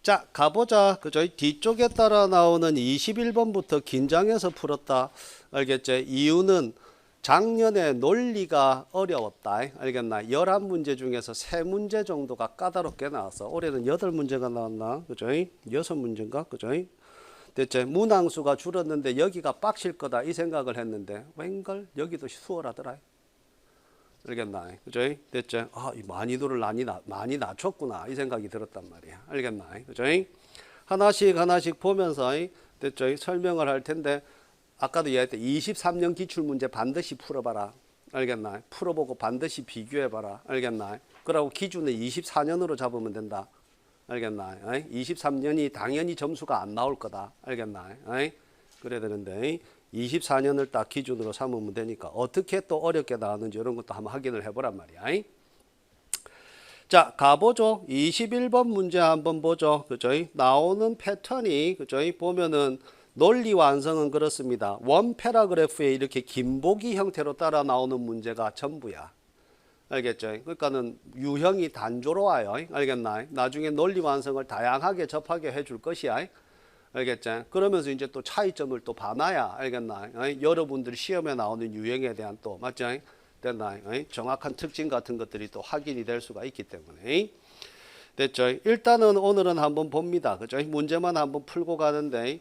자, 가보자. 그죠? 뒤쪽에 따라 나오는 21번부터 긴장해서 풀었다. 알겠지? 이유는 작년에 논리가 어려웠다. 알겠나? 11문제 중에서 3문제 정도가 까다롭게 나왔어. 올해는 8문제가 나왔나? 그죠? 6문제인가? 그죠? 대체 문항수가 줄었는데 여기가 빡실 거다 이 생각을 했는데 웬걸 여기도 수월하더라. 알겠나? 그죠? 됐죠? 아, 이 난이도를 많이 낮췄구나 이 생각이 들었단 말이야. 알겠나? 그죠? 하나씩 보면서 됐죠? 설명을 할 텐데 아까도 얘기했대 23년 기출문제 반드시 풀어봐라. 알겠나? 풀어보고 반드시 비교해봐라. 알겠나? 그러고 기준을 24년으로 잡으면 된다. 알겠나? 23년이 당연히 점수가 안 나올 거다. 알겠나? 그래야 되는데 24년을 딱 기준으로 삼으면 되니까 어떻게 또 어렵게 나왔는지 이런 것도 한번 확인을 해보란 말이야. 자, 가보죠. 21번 문제 한번 보죠. 그죠? 나오는 패턴이 그죠? 보면은 논리 완성은 그렇습니다. 원 패러그래프에 이렇게 긴보기 형태로 따라 나오는 문제가 전부야. 알겠죠? 그러니까는 유형이 단조로워요. 알겠나? 나중에 논리 완성을 다양하게 접하게 해줄 것이야. 알겠죠? 그러면서 이제 또 차이점을 또 봐놔야 알겠나? 여러분들 시험에 나오는 유형에 대한 또 맞죠? 됐나? 정확한 특징 같은 것들이 또 확인이 될 수가 있기 때문에 됐죠? 일단은 오늘은 한번 봅니다. 그죠? 문제만 한번 풀고 가는데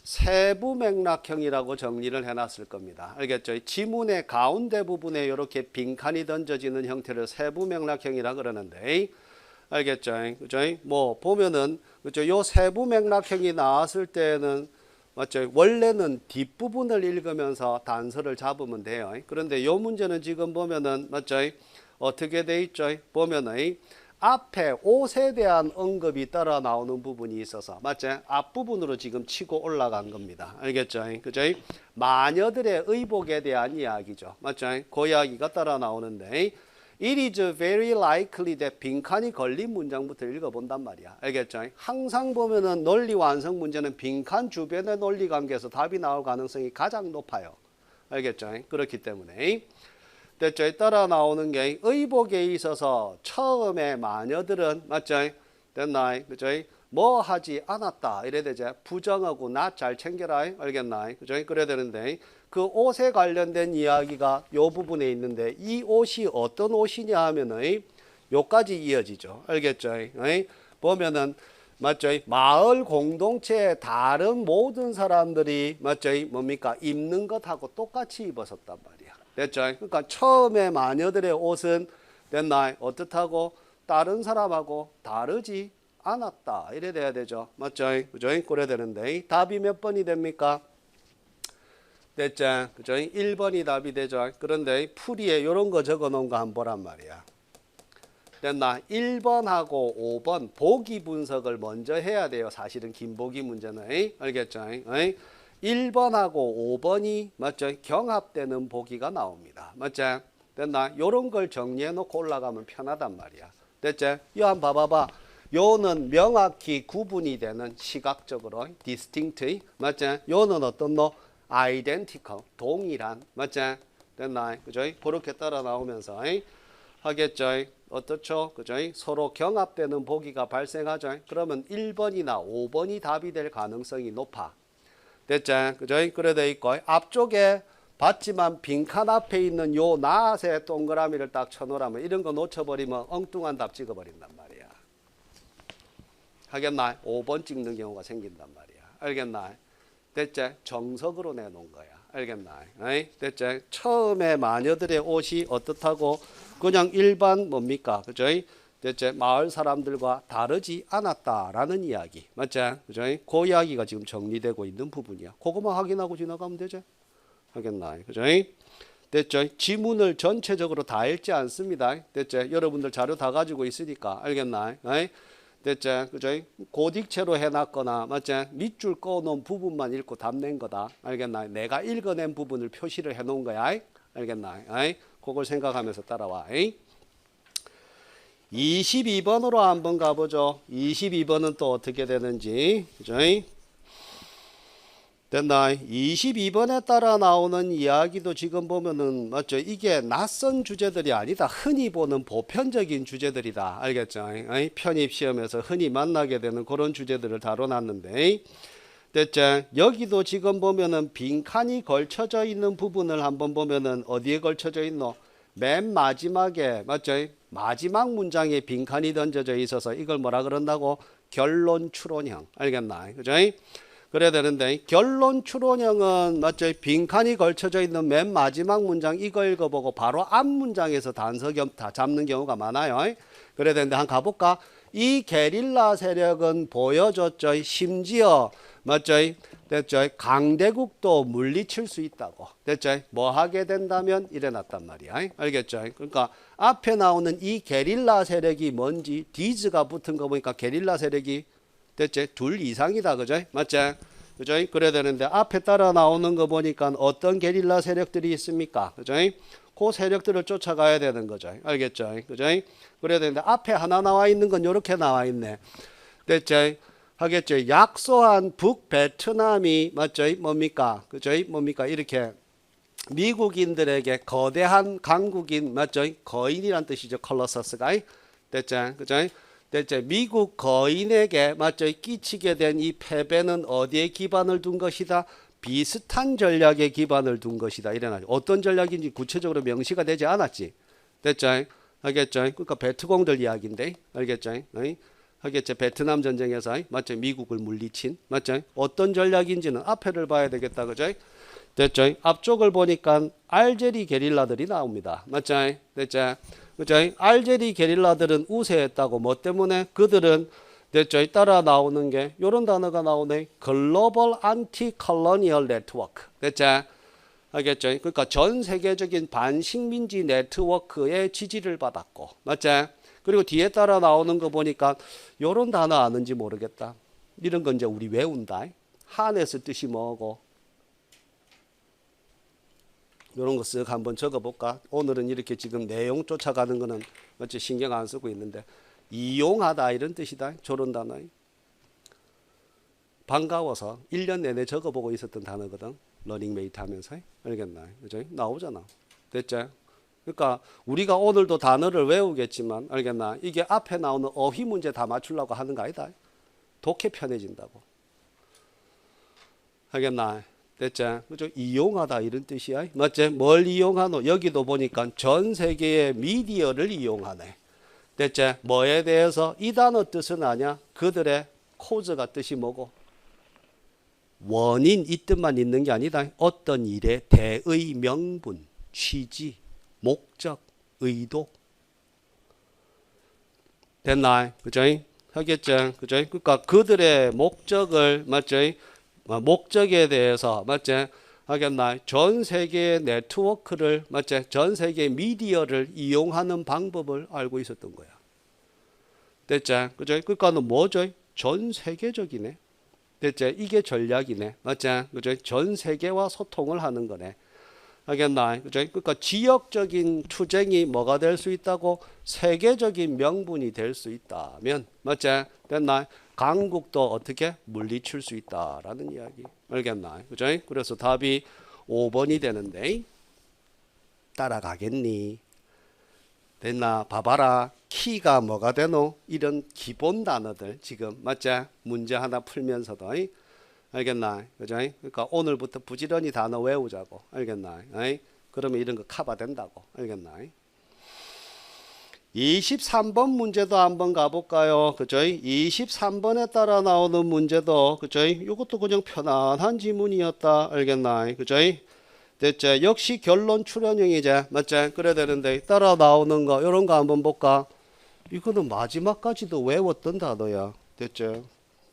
세부 맥락형이라고 정리를 해놨을 겁니다. 알겠죠? 지문의 가운데 부분에 이렇게 빈칸이 던져지는 형태를 세부 맥락형이라 그러는데, 알겠죠? 그죠? 뭐 보면은 그죠? 요 세부 맥락형이 나왔을 때는 맞죠? 원래는 뒷부분을 읽으면서 단서를 잡으면 돼요. 그런데 요 문제는 지금 보면은 맞죠? 어떻게 돼 있죠? 보면은 앞에 옷에 대한 언급이 따라 나오는 부분이 있어서 맞죠? 앞부분으로 지금 치고 올라간 겁니다. 알겠죠? 그죠? 마녀들의 의복에 대한 이야기죠. 맞죠? 그 이야기가 따라 나오는데 It is very likely that 빈칸이 걸린 문장부터 읽어본단 말이야. 알겠죠? 항상 보면은 논리 완성 문제는 빈칸 주변의 논리 관계에서 답이 나올 가능성이 가장 높아요. 알겠죠? 그렇기 때문에 됐죠? 따라 나오는 게 의복에 있어서 처음에 마녀들은 맞죠? 됐나? 그죠? 뭐 하지 않았다. 이래 되죠? 부정하고 나 잘 챙겨라. 알겠나? 그죠? 그래야 되는데 그 옷에 관련된 이야기가 요 부분에 있는데 이 옷이 어떤 옷이냐 하면은 요까지 이어지죠. 알겠죠? 보면은 맞죠? 마을 공동체의 다른 모든 사람들이 맞죠? 뭡니까? 입는 것하고 똑같이 입었었단 말이야. 됐죠? 그러니까 처음에 마녀들의 옷은 됐나? 어떻다고 다른 사람하고 다르지 않았다. 이래 돼야 되죠. 맞죠? 그죠? 그래야 되는데 답이 몇 번이 됩니까? 됐죠? 그죠? 1번이 답이 되죠. 그런데 풀이에 이런 거 적어 놓은 거 한번 보란 말이야. 됐나? 1번하고 5번 보기 분석을 먼저 해야 돼요. 사실은 긴보기 문제는. 알겠죠? 1번하고 5번이 맞죠? 경합되는 보기가 나옵니다. 맞죠? 됐나? 요런 걸 정리해 놓고 올라가면 편하단 말이야. 됐죠? 이 한번 봐봐봐. 요는 명확히 구분이 되는 시각적으로 distinct. 맞죠? 요는 어떤 너? identical. 동일한. 맞죠? 됐나? 그죠? 그렇게 따라 나오면서 하겠죠? 어떻죠? 그죠? 서로 경합되는 보기가 발생하죠. 그러면 1번이나 5번이 답이 될 가능성이 높아. 됐죠? 그죠? 그래 돼 있고 앞쪽에 봤지만 빈칸 앞에 있는 요 낫의 동그라미를 딱 쳐놓으라면 이런 거 놓쳐버리면 엉뚱한 답 찍어버린단 말이야. 하겠나? 5번 찍는 경우가 생긴단 말이야. 알겠나? 됐죠? 정석으로 내놓은 거야. 알겠나? 됐죠? 처음에 마녀들의 옷이 어떻다고 그냥 일반 뭡니까? 그죠? 됐죠? 마을 사람들과 다르지 않았다라는 이야기. 맞죠? 그죠? 그 이야기가 지금 정리되고 있는 부분이야. 그거만 확인하고 지나가면 되죠? 하겠나? 그죠? 됐죠? 지문을 전체적으로 다 읽지 않습니다. 됐죠? 여러분들 자료 다 가지고 있으니까. 알겠나? 됐죠? 그죠? 고딕체로 해놨거나, 맞죠? 밑줄 꺼놓은 부분만 읽고 답 낸 거다. 알겠나? 내가 읽어낸 부분을 표시를 해놓은 거야. 알겠나? 그걸 생각하면서 따라와. 22번으로 한번 가보죠. 22번은 또 어떻게 되는지. 그죠? 됐나? 22번에 따라 나오는 이야기도 지금 보면은 맞죠? 이게 낯선 주제들이 아니다. 흔히 보는 보편적인 주제들이다. 알겠죠? 편입 시험에서 흔히 만나게 되는 그런 주제들을 다뤄놨는데 됐죠? 여기도 지금 보면은 빈칸이 걸쳐져 있는 부분을 한번 보면은 어디에 걸쳐져 있노? 맨 마지막에 맞죠? 마지막 문장에 빈칸이 던져져 있어서 이걸 뭐라 그런다고? 결론 추론형. 알겠나? 그죠? 그래야 되는데 결론 추론형은 맞죠? 빈칸이 걸쳐져 있는 맨 마지막 문장 이거 읽어보고 바로 앞 문장에서 단서 다 잡는 경우가 많아요. 그래야 되는데 한번 가볼까? 이 게릴라 세력은 보여줬죠. 심지어 맞죠? 됐죠? 강대국도 물리칠 수 있다고. 됐죠? 뭐 하게 된다면 이래놨단 말이야. 알겠죠? 그러니까 앞에 나오는 이 게릴라 세력이 뭔지 디즈가 붙은 거 보니까 게릴라 세력이 됐지? 둘 이상이다. 그죠? 맞지? 그죠? 그래야 되는데 앞에 따라 나오는 거 보니까 어떤 게릴라 세력들이 있습니까? 그죠? 그 세력들을 쫓아가야 되는 거죠. 알겠죠? 그죠? 그래야 되는데 앞에 하나 나와 있는 건 이렇게 나와 있네. 됐죠? 하겠죠? 약소한 북베트남이 맞죠? 뭡니까? 그죠? 뭡니까? 이렇게 미국인들에게 거대한 강국인 맞죠? 거인이란 뜻이죠. 컬러서스가. 됐죠? 그죠? 됐죠? 미국 거인에게 맞죠? 끼치게 된 이 패배는 어디에 기반을 둔 것이다? 비슷한 전략에 기반을 둔 것이다. 이래나 어떤 전략인지 구체적으로 명시가 되지 않았지. 됐죠? 알겠죠? 그러니까 베트공들 이야기인데, 알겠죠? 하겠죠? 베트남 전쟁에서 맞죠? 미국을 물리친 맞죠? 어떤 전략인지는 앞에를 봐야 되겠다. 그죠? 됐죠? 앞쪽을 보니까 알제리 게릴라들이 나옵니다. 맞죠? 됐죠? 그죠? 알제리 게릴라들은 우세했다고. 뭐 때문에? 그들은 됐죠? 따라 나오는 게 이런 단어가 나오네. 글로벌 안티 컬로니얼 네트워크. 됐죠? 알겠죠? 그러니까 전 세계적인 반식민지 네트워크의 지지를 받았고. 맞죠? 그리고 뒤에 따라 나오는 거 보니까 이런 단어 아는지 모르겠다. 이런 건 이제 우리 외운다. 한에서 뜻이 뭐고? 이런 거 쓱 한번 적어볼까? 오늘은 이렇게 지금 내용 쫓아가는 거는 어째 신경 안 쓰고 있는데 이용하다 이런 뜻이다. 저런 단어. 반가워서 1년 내내 적어보고 있었던 단어거든. 러닝메이트 하면서. 알겠나? 그죠? 나오잖아. 됐죠? 그러니까 우리가 오늘도 단어를 외우겠지만 알겠나? 이게 앞에 나오는 어휘 문제 다 맞추려고 하는 거 아니다. 독해 편해진다고. 알겠나? 됐죠? 그죠? 이용하다 이런 뜻이야. 맞지? 뭘 이용하노? 여기도 보니까 전 세계의 미디어를 이용하네. 됐죠? 뭐에 대해서? 이 단어 뜻은 아냐? 그들의 코즈가 뜻이 뭐고? 원인 이 뜻만 있는 게 아니다. 어떤 일의 대의 명분, 취지, 목적, 의도. 됐나? 그죠? 하겠죠? 그죠? 그러니까 그들의 목적을 맞죠? 목적에 대해서 맞지? 하겠나? 전 세계의 네트워크를 맞지? 전 세계 미디어를 이용하는 방법을 알고 있었던 거야. 됐죠? 그죠? 그러니까는 뭐죠? 전 세계적이네. 됐죠? 이게 전략이네. 맞지? 그죠? 전 세계와 소통을 하는 거네. 알겠나? 그죠? 그러니까 지역적인 투쟁이 뭐가 될 수 있다고? 세계적인 명분이 될 수 있다면 맞지? 됐나? 강국도 어떻게 물리칠 수 있다라는 이야기. 알겠나? 그죠? 그래서 답이 5번이 되는데 따라가겠니? 됐나? 봐봐라. 키가 뭐가 되노? 이런 기본 단어들 지금 맞지? 문제 하나 풀면서도 알겠나? 그죠? 그러니까 오늘부터 부지런히 단어 외우자고. 알겠나? 그러면 이런 거 커버 된다고. 알겠나? 23번 문제도 한번 가볼까요? 그죠? 23번에 따라 나오는 문제도 그죠? 이것도 그냥 편안한 지문이었다. 알겠나? 그죠? 됐죠? 역시 결론 추론형이제. 맞지? 그래야 되는데 따라 나오는 거 이런 거 한번 볼까? 이거는 마지막까지도 외웠던 단어야. 됐죠?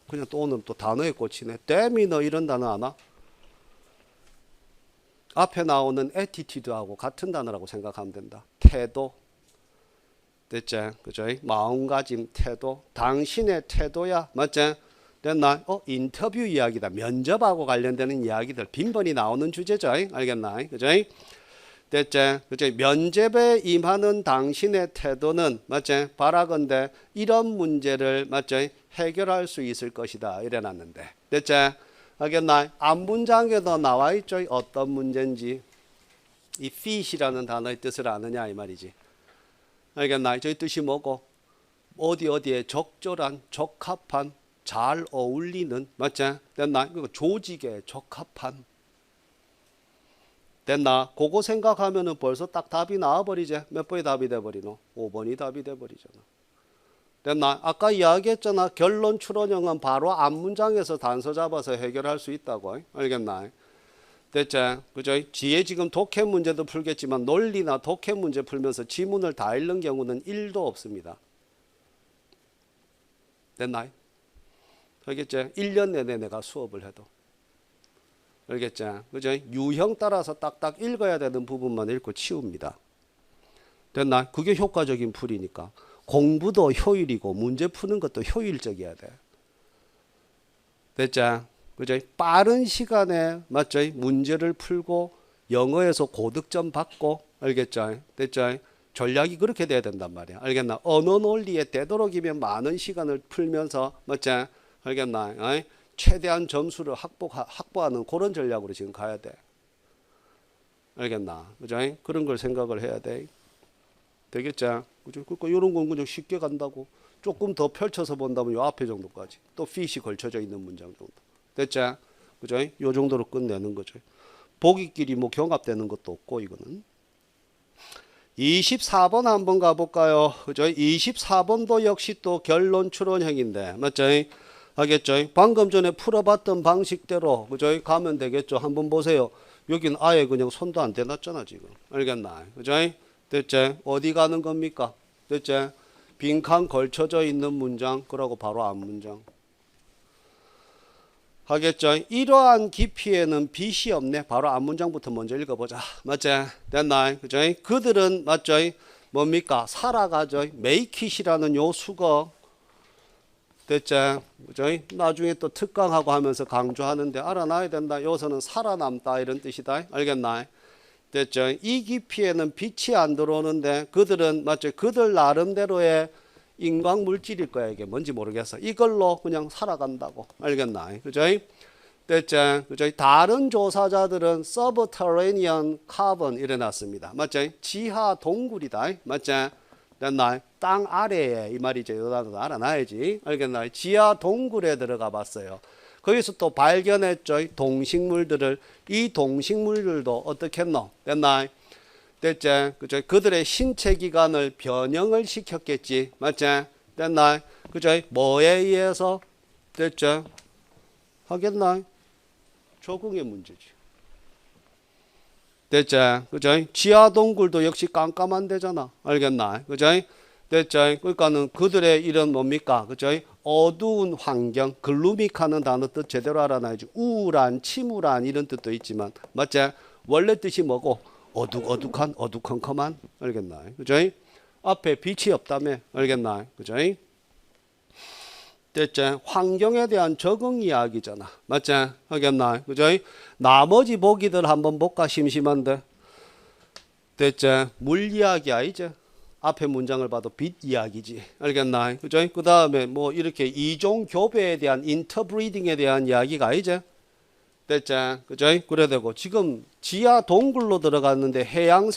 그냥 또 오늘 또 단어에 꽂히네. 데미너 이런 단어 아나? 앞에 나오는 에티튜드하고 같은 단어라고 생각하면 된다. 태도. 됐죠? 그죠? 마음가짐, 태도. 당신의 태도야. 맞지? 됐나? 인터뷰 이야기다. 면접하고 관련되는 이야기들 빈번히 나오는 주제죠. 알겠나? 그죠? 됐죠? 그죠? 면접에 임하는 당신의 태도는 맞지? 바라건대 이런 문제를 맞지? 해결할 수 있을 것이다. 이래놨는데. 됐죠? 알겠나? 앞 문장에도 나와 있죠. 어떤 문제인지. 이 fit이라는 단어의 뜻을 아느냐 이 말이지. 알겠나? 저희 뜻이 뭐고? 어디에 적절한, 적합한, 잘 어울리는, 맞지? 됐나? 그리고 조직에 적합한. 됐나? 그거 생각하면은 벌써 딱 답이 나와버리지. 몇 번이 답이 돼버리노? 5번이 답이 돼버리잖아. 됐나? 아까 이야기했잖아. 결론 추론형은 바로 앞 문장에서 단서 잡아서 해결할 수 있다고. 알겠나? 됐지? 그죠? 뒤에 지금 독해 문제도 풀겠지만 논리나 독해 문제 풀면서 지문을 다 읽는 경우는 1도 없습니다. 됐나? 알겠지? 1년 내내 내가 수업을 해도. 알겠지? 그죠? 유형 따라서 딱딱 읽어야 되는 부분만 읽고 치웁니다. 됐나? 그게 효과적인 풀이니까. 공부도 효율이고 문제 푸는 것도 효율적이어야 돼. 됐지? 그죠? 빠른 시간에 맞죠? 문제를 풀고 영어에서 고득점 받고 알겠죠? 됐죠? 전략이 그렇게 돼야 된단 말이야. 알겠나? 언어 논리에 되도록이면 많은 시간을 풀면서 맞죠? 알겠나? 어이? 최대한 점수를 확보하는 그런 전략으로 지금 가야 돼. 알겠나? 그죠? 그런 걸 생각을 해야 돼. 되겠죠? 그죠? 그러니까 이런 건 그냥 쉽게 간다고. 조금 더 펼쳐서 본다면 요 앞에 정도까지. 또 fit이 걸쳐져 있는 문장 정도. 됐죠? 그죠? 요 정도로 끝내는 거죠. 보기끼리 뭐 경합되는 것도 없고 이거는. 24번 한번 가볼까요? 그죠? 24번도 역시 또 결론 추론형인데 맞죠? 알겠죠? 방금 전에 풀어봤던 방식대로 그죠? 가면 되겠죠? 한번 보세요. 여긴 아예 그냥 손도 안 대놨잖아 지금. 알겠나? 그죠? 됐죠? 어디 가는 겁니까? 됐죠? 빈칸 걸쳐져 있는 문장 그러고 바로 앞 문장. 하겠죠? 이러한 깊이에는 빛이 없네. 바로 앞 문장부터 먼저 읽어보자. 맞지? 됐나? 그죠? 그들은 맞죠? 뭡니까? 살아가죠. make it이라는 요 수거. 됐죠? 그죠? 나중에 또 특강하고 하면서 강조하는데 알아놔야 된다. 여기서는 살아남다 이런 뜻이다. 알겠나? 됐죠? 이 깊이에는 빛이 안 들어오는데 그들은 맞죠? 그들 나름대로의 인광 물질일 거야. 이게 뭔지 모르겠어. 이걸로 그냥 살아간다고. 알겠나? 그죠? 됐죠? 그죠? 다른 조사자들은 subterranean carbon 이래놨습니다. 맞죠? 지하 동굴이다. 맞죠? 됐나? 땅 아래에 이 말이죠. 이거 알아놔야지. 알겠나? 지하 동굴에 들어가 봤어요. 거기서 또 발견했죠. 동식물들을. 이 동식물들도 어떻게 했노? 됐나? 됐지? 그죠? 그들의 신체 기관을 변형을 시켰겠지. 맞지? 됐나? 그죠? 뭐에 의해서? 됐죠? 하겠나? 적응의 문제지. 됐지? 그죠? 지하 동굴도 역시 깜깜한 데잖아. 알겠나? 그죠? 됐죠? 그러니까는 그들의 이런 뭡니까? 그죠? 어두운 환경, 글루믹하는 단어 뜻 제대로 알아놔야지. 우울한, 침울한 이런 뜻도 있지만, 맞지? 원래 뜻이 뭐고? 어둑어둑한, 어두컴컴한, 알겠나? 그죠? 앞에 빛이 없다며, 알겠나? 그죠? 됐죠? 환경에 대한 적응 이야기잖아. 맞지? 알겠나? 그죠? 나머지 보기들 한번 볼까? 심심한데. 됐죠? 물 이야기 아니죠? 앞에 문장을 봐도 빛 이야기지. 알겠나? 그죠? 그 다음에 뭐 이렇게 이종 교배에 대한 인터브리딩에 대한 이야기가 아니죠? 됐죠? 그죠? 그래 되고 지금 지하 동굴로 들어갔는데 해양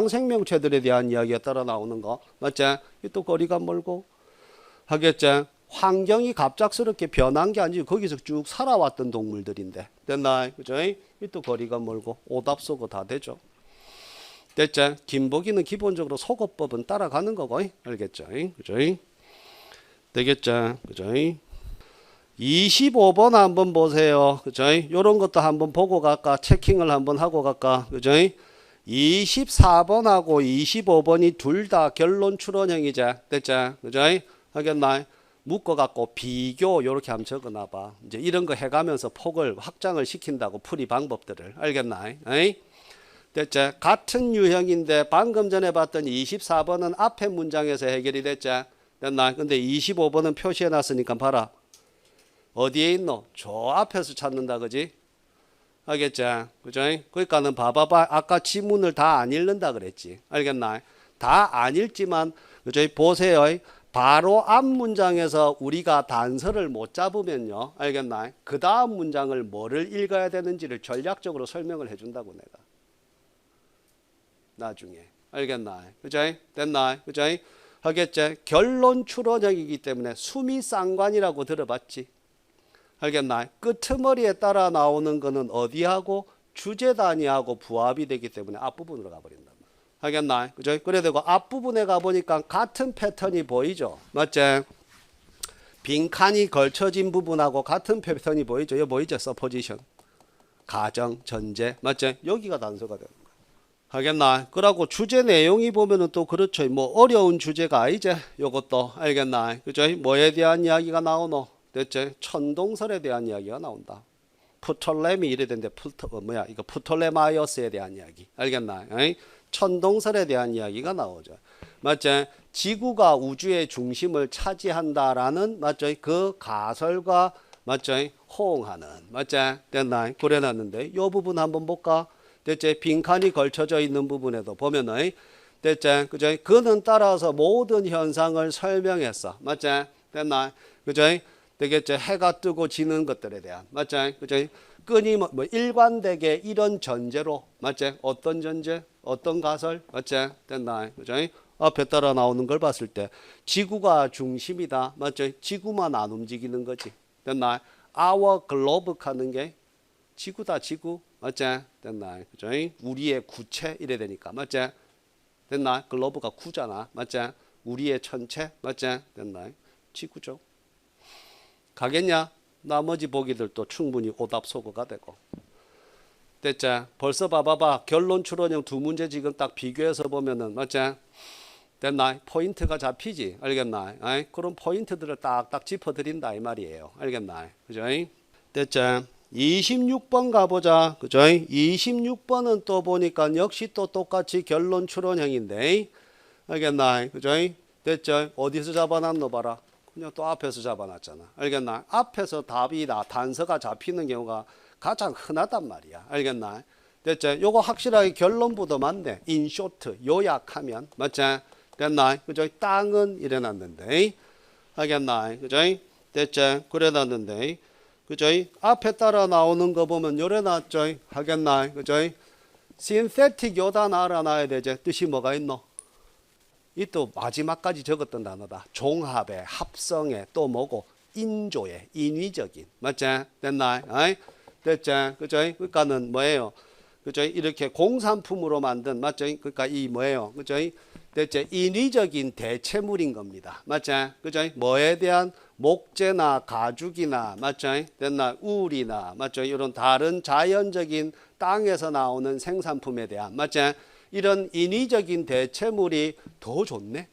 생명체들에 대한 이야기가 따라 나오는 거 맞죠? 또 거리가 멀고 하겠죠? 환경이 갑작스럽게 변한 게 아니고 거기서 쭉 살아왔던 동물들인데 됐나? 그죠? 또 거리가 멀고 오답 쏘고 다 되죠. 됐죠? 김보기는 기본적으로 속어법은 따라가는 거고 알겠죠? 그죠? 되겠죠? 그죠? 25번 한번 보세요. 그죠? 요런 것도 한번 보고 갈까? 체킹을 한번 하고 갈까? 그죠? 24번하고 25번이 둘 다 결론 추론형이죠. 됐죠? 그죠? 하겠나? 묶어 갖고 비교 요렇게 한번 적어 놔 봐. 이제 이런 거 해 가면서 폭을 확장을 시킨다고 풀이 방법들을. 알겠나? 에이? 됐죠? 같은 유형인데 방금 전에 봤던 24번은 앞에 문장에서 해결이 됐죠? 됐나? 근데 25번은 표시해 놨으니까 봐라. 어디에 있노? 저 앞에서 찾는다, 그지? 알겠죠? 그죠? 그러니까는 봐봐봐. 아까 지문을 다 안 읽는다 그랬지. 알겠나? 다 안 읽지만, 그죠? 보세요. 바로 앞 문장에서 우리가 단서를 못 잡으면요. 알겠나? 그 다음 문장을 뭐를 읽어야 되는지를 전략적으로 설명을 해준다고 내가. 나중에. 알겠나? 그죠? 됐나? 그죠? 하겠지? 결론 추론형이기 때문에 수미상관이라고 들어봤지? 알겠나? 끄트머리에 따라 나오는 거는 어디하고 주제 단위하고 부합이 되기 때문에 앞부분으로 가버린다. 알겠나? 그죠? 그래 되고 앞부분에 가보니까 같은 패턴이 보이죠? 맞지? 빈칸이 걸쳐진 부분하고 같은 패턴이 보이죠? 여기 보이죠? 서포지션. 가정, 전제. 맞지? 여기가 단서가 되는 거야. 알겠나? 그러고 주제 내용이 보면은 또 그렇죠. 뭐 어려운 주제가 이제 요것도 알겠나? 그죠? 뭐에 대한 이야기가 나오노? 됐지? 천동설에 대한 이야기가 나온다. 프톨레미 이래 되는데 이거 프톨레마이오스에 대한 이야기. 알겠나? 에이? 천동설에 대한 이야기가 나오죠. 맞죠? 지구가 우주의 중심을 차지한다라는 맞죠? 그 가설과 맞죠? 호응하는 맞죠? 됐나? 그래놨는데 이 부분 한번 볼까? 됐지? 빈칸이 걸쳐져 있는 부분에도 보면은 됐지? 그죠? 그는 따라서 모든 현상을 설명했어. 맞죠? 됐나? 그죠? 되겠죠? 해가 뜨고 지는 것들에 대한 맞죠? 그죠? 끊임 뭐 일관되게 이런 전제로 맞지? 어떤 전제? 어떤 가설? 맞지? 됐나? 그죠? 앞에 따라 나오는 걸 봤을 때 지구가 중심이다. 맞죠? 지구만 안 움직이는 거지. 됐나? Our globe 하는 게 지구다. 지구. 맞지? 됐나? 그죠? 우리의 구체 이래 되니까. 맞지? 됐나? 글로브가 구잖아. 맞지? 우리의 천체. 맞지? 됐나? 지구죠. 가겠냐? 나머지 보기들도 충분히 오답 소거가 되고. 됐지? 벌써 봐봐봐. 결론 추론형 두 문제 지금 딱 비교해서 보면은 맞지? 됐나? 포인트가 잡히지? 알겠나? 아이? 그런 포인트들을 딱딱 짚어드린다 이 말이에요. 알겠나? 그죠? 됐지? 26번 가보자. 그죠? 26번은 또 보니까 역시 또 똑같이 결론 추론형인데 알겠나? 그죠? 됐죠? 어디서 잡아놨노 봐라. 그냥 또 앞에서 잡아놨잖아. 알겠나? 앞에서 답이 단서가 잡히는 경우가 가장 흔하단 말이야. 알겠나? 됐죠? 요거 확실하게 결론부터 맞네. in short 요약하면 맞지? 됐나? 그죠? 땅은 이래놨는데 알겠나? 그죠? 됐죠? 그래놨는데 그죠? 앞에 따라 나오는 거 보면 요래놨죠? 하겠나? 그죠? synthetic 요단 알아놔야 되지. 뜻이 뭐가 있노? 이 또 마지막까지 적었던 단어다. 종합의, 합성의, 또 뭐고 인조의, 인위적인. 맞지? 됐나? 어이? 됐지? 그죠? 그러니까는 뭐예요? 그죠? 이렇게 공산품으로 만든 맞죠? 그러니까 이 뭐예요? 그죠? 됐지? 인위적인 대체물인 겁니다. 맞지? 그죠? 뭐에 대한 목재나 가죽이나 맞죠? 됐나? 울이나 맞죠? 이런 다른 자연적인 땅에서 나오는 생산품에 대한 맞지? 이런 인위적인 대체물이 더 좋네.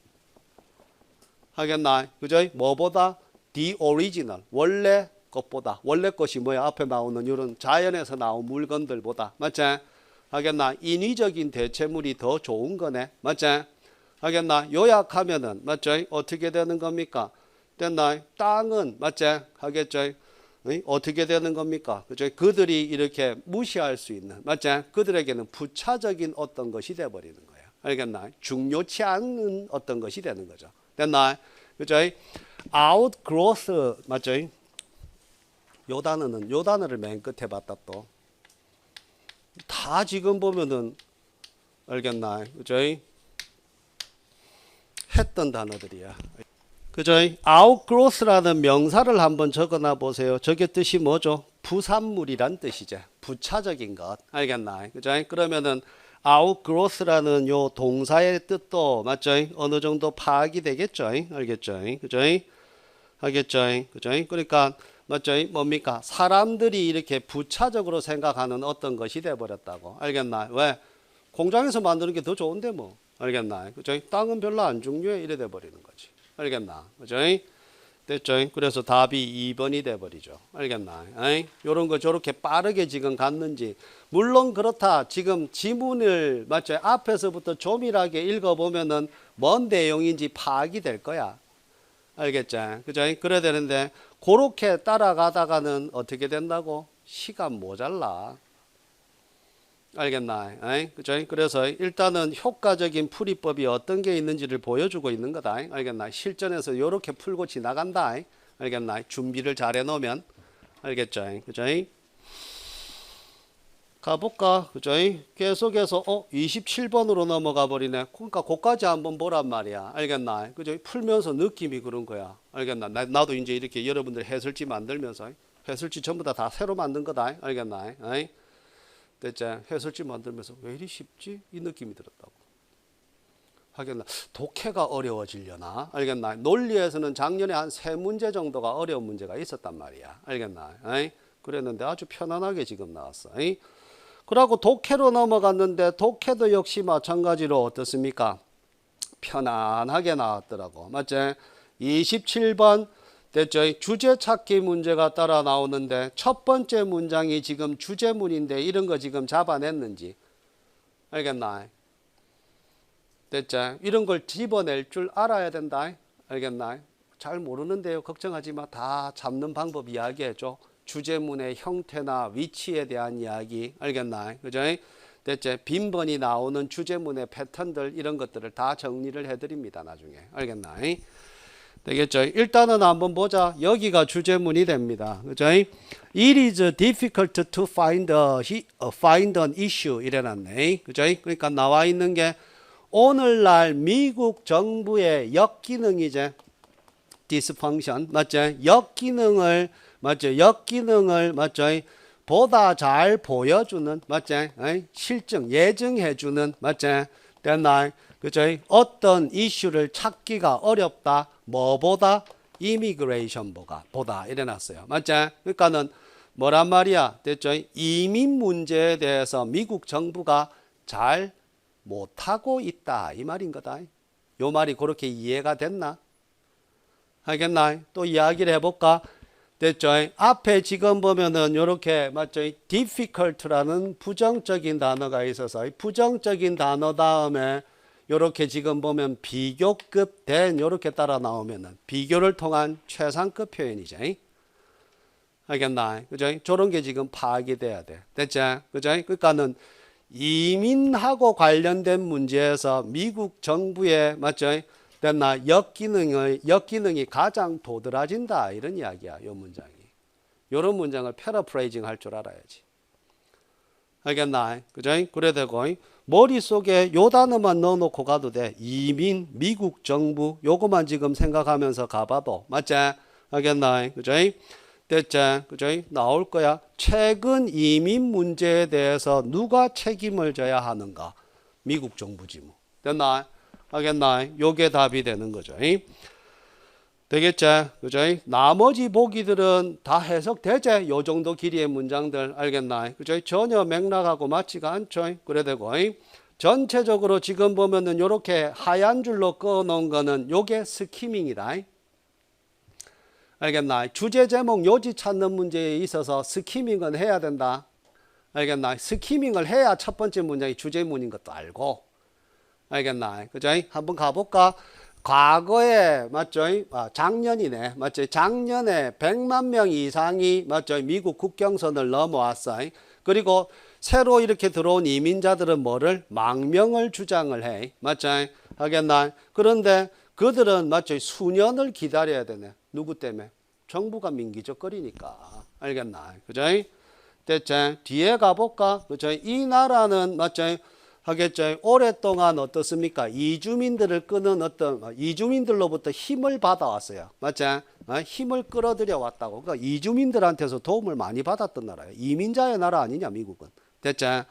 하겠나? 그죠? 뭐보다? the original. 원래 것보다. 원래 것이 뭐야? 앞에 나오는 이런 자연에서 나온 물건들보다. 맞지? 하겠나? 인위적인 대체물이 더 좋은 거네. 맞지? 하겠나? 요약하면은, 맞죠? 어떻게 되는 겁니까? 됐나? 땅은, 맞지? 하겠죠? 어떻게 되는 겁니까? 그죠? 그들이 이렇게 무시할 수 있는, 맞지? 그들에게는 부차적인 어떤 것이 돼버리는 거예요. 알겠나? 중요치 않은 어떤 것이 되는 거죠. 됐나? 그죠? outgrowth, 맞죠? 요 단어를 맨 끝에 봤다 또. 다 지금 보면은, 알겠나? 그죠? 했던 단어들이야. 그죠? outgrowth라는 명사를 한번 적어놔 보세요. 저게 뜻이 뭐죠? 부산물이란 뜻이죠. 부차적인 것. 알겠나? 그죠? 그러면은 outgrowth라는 요 동사의 뜻도 맞죠? 어느 정도 파악이 되겠죠? 알겠죠? 그죠? 알겠죠? 그죠? 그러니까 맞죠? 뭡니까? 사람들이 이렇게 부차적으로 생각하는 어떤 것이 돼 버렸다고. 알겠나? 왜? 공장에서 만드는 게 더 좋은데 뭐. 알겠나? 그죠? 땅은 별로 안 중요해. 이래 돼 버리는 거지. 알겠나? 그죠? 됐죠? 그래서 답이 2번이 돼버리죠. 알겠나? 요런 거 저렇게 빠르게 지금 갔는지. 물론 그렇다. 지금 지문을 맞죠? 앞에서부터 조밀하게 읽어보면은 뭔 내용인지 파악이 될 거야. 알겠죠? 그죠? 그래야 되는데 그렇게 따라가다가는 어떻게 된다고? 시간 모자라. 알겠나? 에이? 그죠? 그래서 일단은 효과적인 풀이법이 어떤 게 있는지를 보여주고 있는 거다. 알겠나? 실전에서 이렇게 풀고 지나간다. 알겠나? 준비를 잘 해놓으면. 알겠죠? 그죠? 가볼까? 그죠? 계속해서 27번으로 넘어가 버리네. 그러니까 그까지 한번 보란 말이야. 알겠나? 그죠? 풀면서 느낌이 그런 거야. 알겠나? 나도 이제 이렇게 여러분들 해설지 만들면서 해설지 전부 다 새로 만든 거다. 알겠나? 에이? 됐지? 해설지 만들면서 왜 이리 쉽지? 이 느낌이 들었다고. 하겠나? 독해가 어려워지려나? 알겠나? 논리에서는 작년에 한 3문제 정도가 어려운 문제가 있었단 말이야. 알겠나? 에이? 그랬는데 아주 편안하게 지금 나왔어. 에이? 그러고 독해로 넘어갔는데 독해도 역시 마찬가지로 어떻습니까? 편안하게 나왔더라고. 맞지? 27번 됐죠? 주제 찾기 문제가 따라 나오는데 첫 번째 문장이 지금 주제문인데 이런 거 지금 잡아냈는지 알겠나? 됐죠? 이런 걸 집어낼 줄 알아야 된다. 알겠나? 잘 모르는데요. 걱정하지 마. 다 잡는 방법 이야기해줘. 주제문의 형태나 위치에 대한 이야기. 알겠나? 그죠? 됐죠? 빈번히 나오는 주제문의 패턴들 이런 것들을 다 정리를 해드립니다. 나중에. 알겠나? 되겠죠? 일단은 한번 보자. 여기가 주제문이 됩니다. 그죠? It is difficult to find an issue 이래놨네. 그죠? 그러니까 나와 있는 게 오늘날 미국 정부의 역기능이제 dysfunction 맞죠? 역기능을 맞죠? 역기능을 맞죠? 보다 잘 보여주는 맞죠? 실증 예증해주는 맞죠? 됐나? 그죠? 어떤 이슈를 찾기가 어렵다. 뭐보다? 이미그레이션 보다 이래놨어요. 맞죠? 그러니까는 뭐란 말이야? 됐죠? 이민 문제에 대해서 미국 정부가 잘 못하고 있다 이 말인 거다. 요 말이 그렇게 이해가 됐나? 알겠나? 또 이야기를 해볼까? 됐죠? 앞에 지금 보면은 요렇게 맞죠? difficult라는 부정적인 단어가 있어서 부정적인 단어 다음에 요렇게 지금 보면 비교급 된 요렇게 따라 나오면은 비교를 통한 최상급 표현이죠. 알겠나? 그죠? 저런 게 지금 파악이 돼야 돼. 됐죠? 그죠? 그러니까는 이민하고 관련된 문제에서 미국 정부의 맞죠? 됐나? 역기능이 가장 도드라진다 이런 이야기야. 요 문장이. 요런 문장을 패러프레이징 할 줄 알아야지. 알겠나? 그죠? 그래 되고 머릿속에 요 단어만 넣어놓고 가도 돼. 이민, 미국 정부 요거만 지금 생각하면서 가봐도 맞지? 알겠나? 그죠? 됐지? 그죠? 나올 거야. 최근 이민 문제에 대해서 누가 책임을 져야 하는가? 미국 정부지 뭐. 됐나? 알겠나? 요게 답이 되는 거죠. 되겠지? 그죠? 나머지 보기들은 다 해석되지? 요 정도 길이의 문장들 알겠나? 그죠? 전혀 맥락하고 맞지가 않죠? 그래 되고 전체적으로 지금 보면은 요렇게 하얀 줄로 꺼 놓은 거는 요게 스키밍이다. 알겠나? 주제 제목 요지 찾는 문제에 있어서 스키밍은 해야 된다. 알겠나? 스키밍을 해야 첫 번째 문장이 주제문인 것도 알고. 알겠나? 그죠? 한번 가볼까? 과거에 맞죠? 작년이네. 맞죠? 작년에 100만 명 이상이 맞죠? 미국 국경선을 넘어왔어. 그리고 새로 이렇게 들어온 이민자들은 뭐를? 망명을 주장을 해. 맞죠? 하겠나? 그런데 그들은 맞죠? 수년을 기다려야 되네. 누구 때문에? 정부가 민기적거리니까. 알겠나? 그죠? 됐지? 뒤에 가볼까? 그죠? 이 나라는 맞죠? 하겠죠? 오랫동안 어떻습니까? 이주민들을 끄는 이주민들로부터 힘을 받아왔어요. 맞죠? 힘을 끌어들여 왔다고. 그러니까 이주민들한테서 도움을 많이 받았던 나라예요. 이민자의 나라 아니냐, 미국은. 됐죠?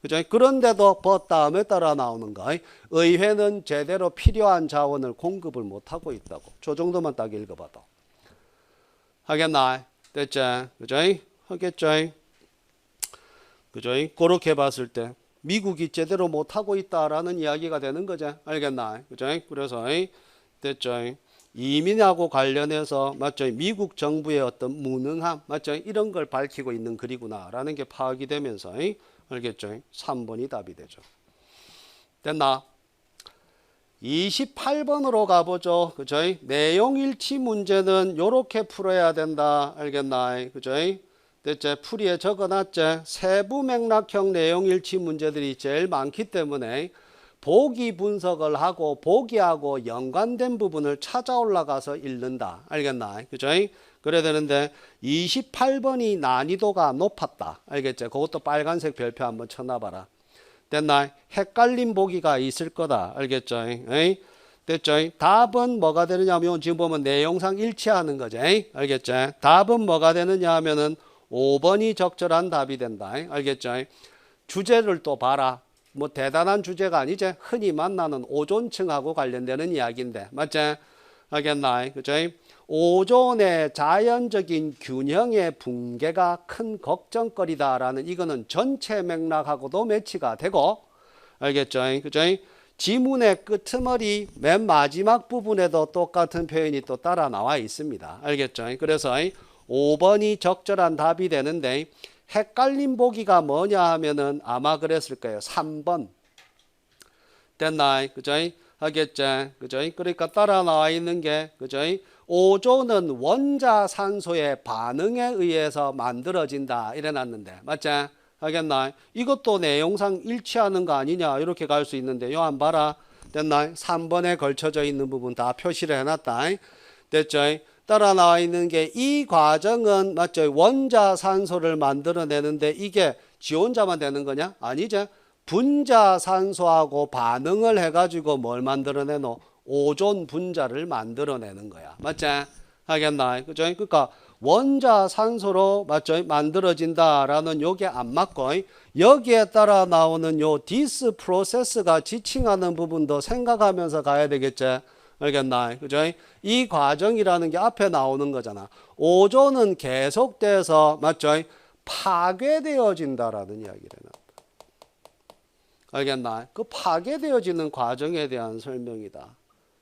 그죠? 그런데도 법 다음에 따라 나오는 거. 의회는 제대로 필요한 자원을 공급을 못하고 있다고. 저 정도만 딱 읽어봐도. 하겠나? 됐죠? 그죠? 하겠죠? 그죠? 그렇게 봤을 때 미국이 제대로 못하고 있다라는 이야기가 되는 거죠. 알겠나? 그죠? 그래서 됐죠? 이민하고 관련해서 맞죠? 미국 정부의 어떤 무능함 맞죠? 이런 걸 밝히고 있는 글이구나라는 게 파악이 되면서 알겠죠? 3번이 답이 되죠. 됐나? 28번으로 가보죠. 그죠? 내용 일치 문제는 요렇게 풀어야 된다. 알겠나? 그죠? 됐지? 풀이에 적어놨지? 세부 맥락형 내용 일치 문제들이 제일 많기 때문에 보기 분석을 하고 보기하고 연관된 부분을 찾아 올라가서 읽는다. 알겠나? 그죠? 그래야 되는데 28번이 난이도가 높았다. 알겠죠? 그것도 빨간색 별표 한번 쳐놔봐라. 됐나? 헷갈린 보기가 있을 거다. 알겠죠? 에이? 됐죠? 답은 뭐가 되느냐 하면 지금 보면 내용상 일치하는 거죠. 알겠죠? 답은 뭐가 되느냐 하면은 5번이 적절한 답이 된다. 알겠죠? 주제를 또 봐라. 뭐 대단한 주제가 아니지. 흔히 만나는 오존층하고 관련되는 이야기인데. 맞지? 알겠나? 그죠? 오존의 자연적인 균형의 붕괴가 큰 걱정거리다라는 이거는 전체 맥락하고도 매치가 되고, 알겠죠? 그죠? 지문의 끄트머리 맨 마지막 부분에도 똑같은 표현이 또 따라 나와 있습니다. 알겠죠? 그래서 5번이 적절한 답이 되는데 헷갈린 보기가 뭐냐 하면은 아마 그랬을 거예요. 3번. 됐나? 그죠? 하겠죠? 그죠? 그러니까 따라 나와 있는 게, 그죠? 오존은 원자산소의 반응에 의해서 만들어진다. 이래 놨는데. 맞지? 하겠나? 이것도 내용상 일치하는 거 아니냐? 이렇게 갈 수 있는데, 요 안 봐라. 됐나? 3번에 걸쳐져 있는 부분 다 표시를 해놨다. 됐죠? 따라 나와 있는 게 이 과정은 맞죠? 원자산소를 만들어내는데 이게 지 혼자만 되는 거냐? 아니죠. 분자산소하고 반응을 해가지고 뭘 만들어내노? 오존 분자를 만들어내는 거야. 맞지? 하겠나? 그죠? 그러니까 원자산소로 맞죠? 만들어진다라는 요게 안 맞고 여기에 따라 나오는 요 디스 프로세스가 지칭하는 부분도 생각하면서 가야 되겠지? 알겠나? 그죠? 이 과정이라는 게 앞에 나오는 거잖아. 오존은 계속돼서 맞죠? 파괴되어진다라는 이야기를 해놨다. 알겠나? 그 파괴되어지는 과정에 대한 설명이다.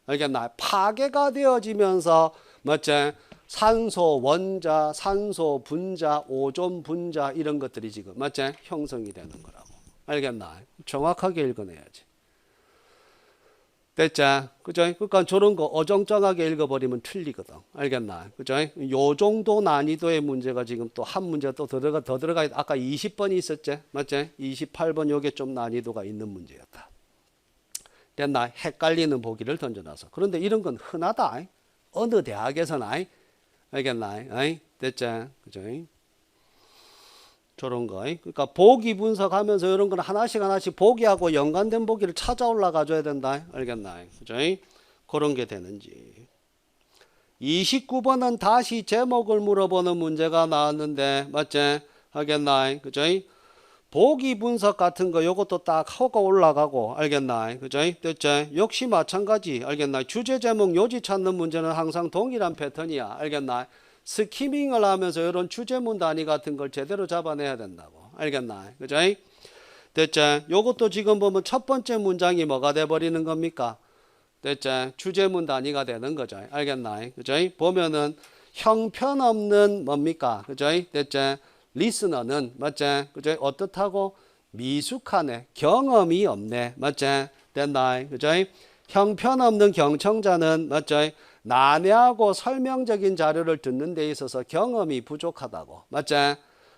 알겠나? 파괴가 되어지면서 맞지? 산소 원자, 산소 분자, 오존 분자 이런 것들이 지금 맞지? 형성이 되는 거라고. 알겠나? 정확하게 읽어내야지. 됐자, 그죠? 그러니까 저런 거 어정쩡하게 읽어버리면 틀리거든. 알겠나? 그죠? 요 정도 난이도의 문제가 지금 또 한 문제 또 더 들어가, 아까 20번이 있었지? 맞지? 28번 요게 좀 난이도가 있는 문제였다. 됐나? 헷갈리는 보기를 던져놔서. 그런데 이런 건 흔하다. 어느 대학에서나. 알겠나? 됐자, 그죠? 저런 거. 그러니까 보기 분석하면서 이런 건 하나씩 보기하고 연관된 보기를 찾아 올라가 줘야 된다. 알겠나? 그죠? 그런 게 되는지. 29번은 다시 제목을 물어보는 문제가 나왔는데 맞지? 하겠나? 그죠? 보기 분석 같은 거 요것도 딱 하고 올라가고 알겠나? 그죠? 됐지? 역시 마찬가지. 알겠나? 주제 제목 요지 찾는 문제는 항상 동일한 패턴이야. 알겠나? 스키밍을 하면서 이런 주제문 단위 같은 걸 제대로 잡아내야 된다고. 알겠나? 그죠? 됐죠? 요것도 지금 보면 첫 번째 문장이 뭐가 돼버리는 겁니까? 됐죠? 주제문 단위가 되는 거죠. 알겠나? 그죠? 보면은 형편없는 뭡니까? 그죠? 됐죠? 리스너는 맞죠? 그죠? 어떻다고? 미숙하네. 경험이 없네. 맞죠? 됐나? 그죠? 형편없는 경청자는 맞죠? 난해하고 설명적인 자료를 듣는 데 있어서 경험이 부족하다고. 맞지?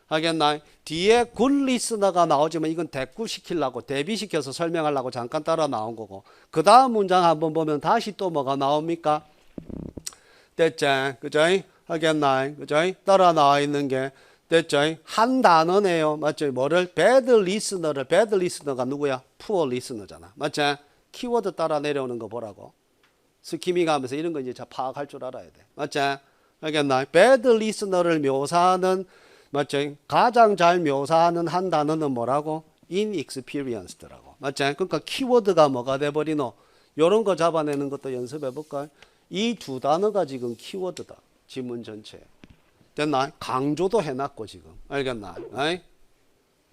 하겠나? 뒤에 굿 리스너가 나오지만 이건 대꾸시키려고 대비시켜서 설명하려고 잠깐 따라 나온 거고. 그 다음 문장 한번 보면 다시 또 뭐가 나옵니까? 됐지? 그죠? 하겠나? 그죠? 따라 나와 있는 게 됐죠? 한 단어네요. 맞죠? 뭐를? bad listener를. bad listener가 누구야? poor listener잖아. 맞지? 키워드 따라 내려오는 거 보라고. 스키밍 하면서 이런 거 이제 파악할 줄 알아야 돼. 맞지? 알겠나? bad listener를 묘사하는, 맞지? 가장 잘 묘사하는 한 단어는 뭐라고? inexperienced라고. 맞지? 그러니까 키워드가 뭐가 돼버리노? 요런 거 잡아내는 것도 연습해 볼까? 이 두 단어가 지금 키워드다. 지문 전체에. 됐나? 강조도 해놨고 지금. 알겠나? 아이?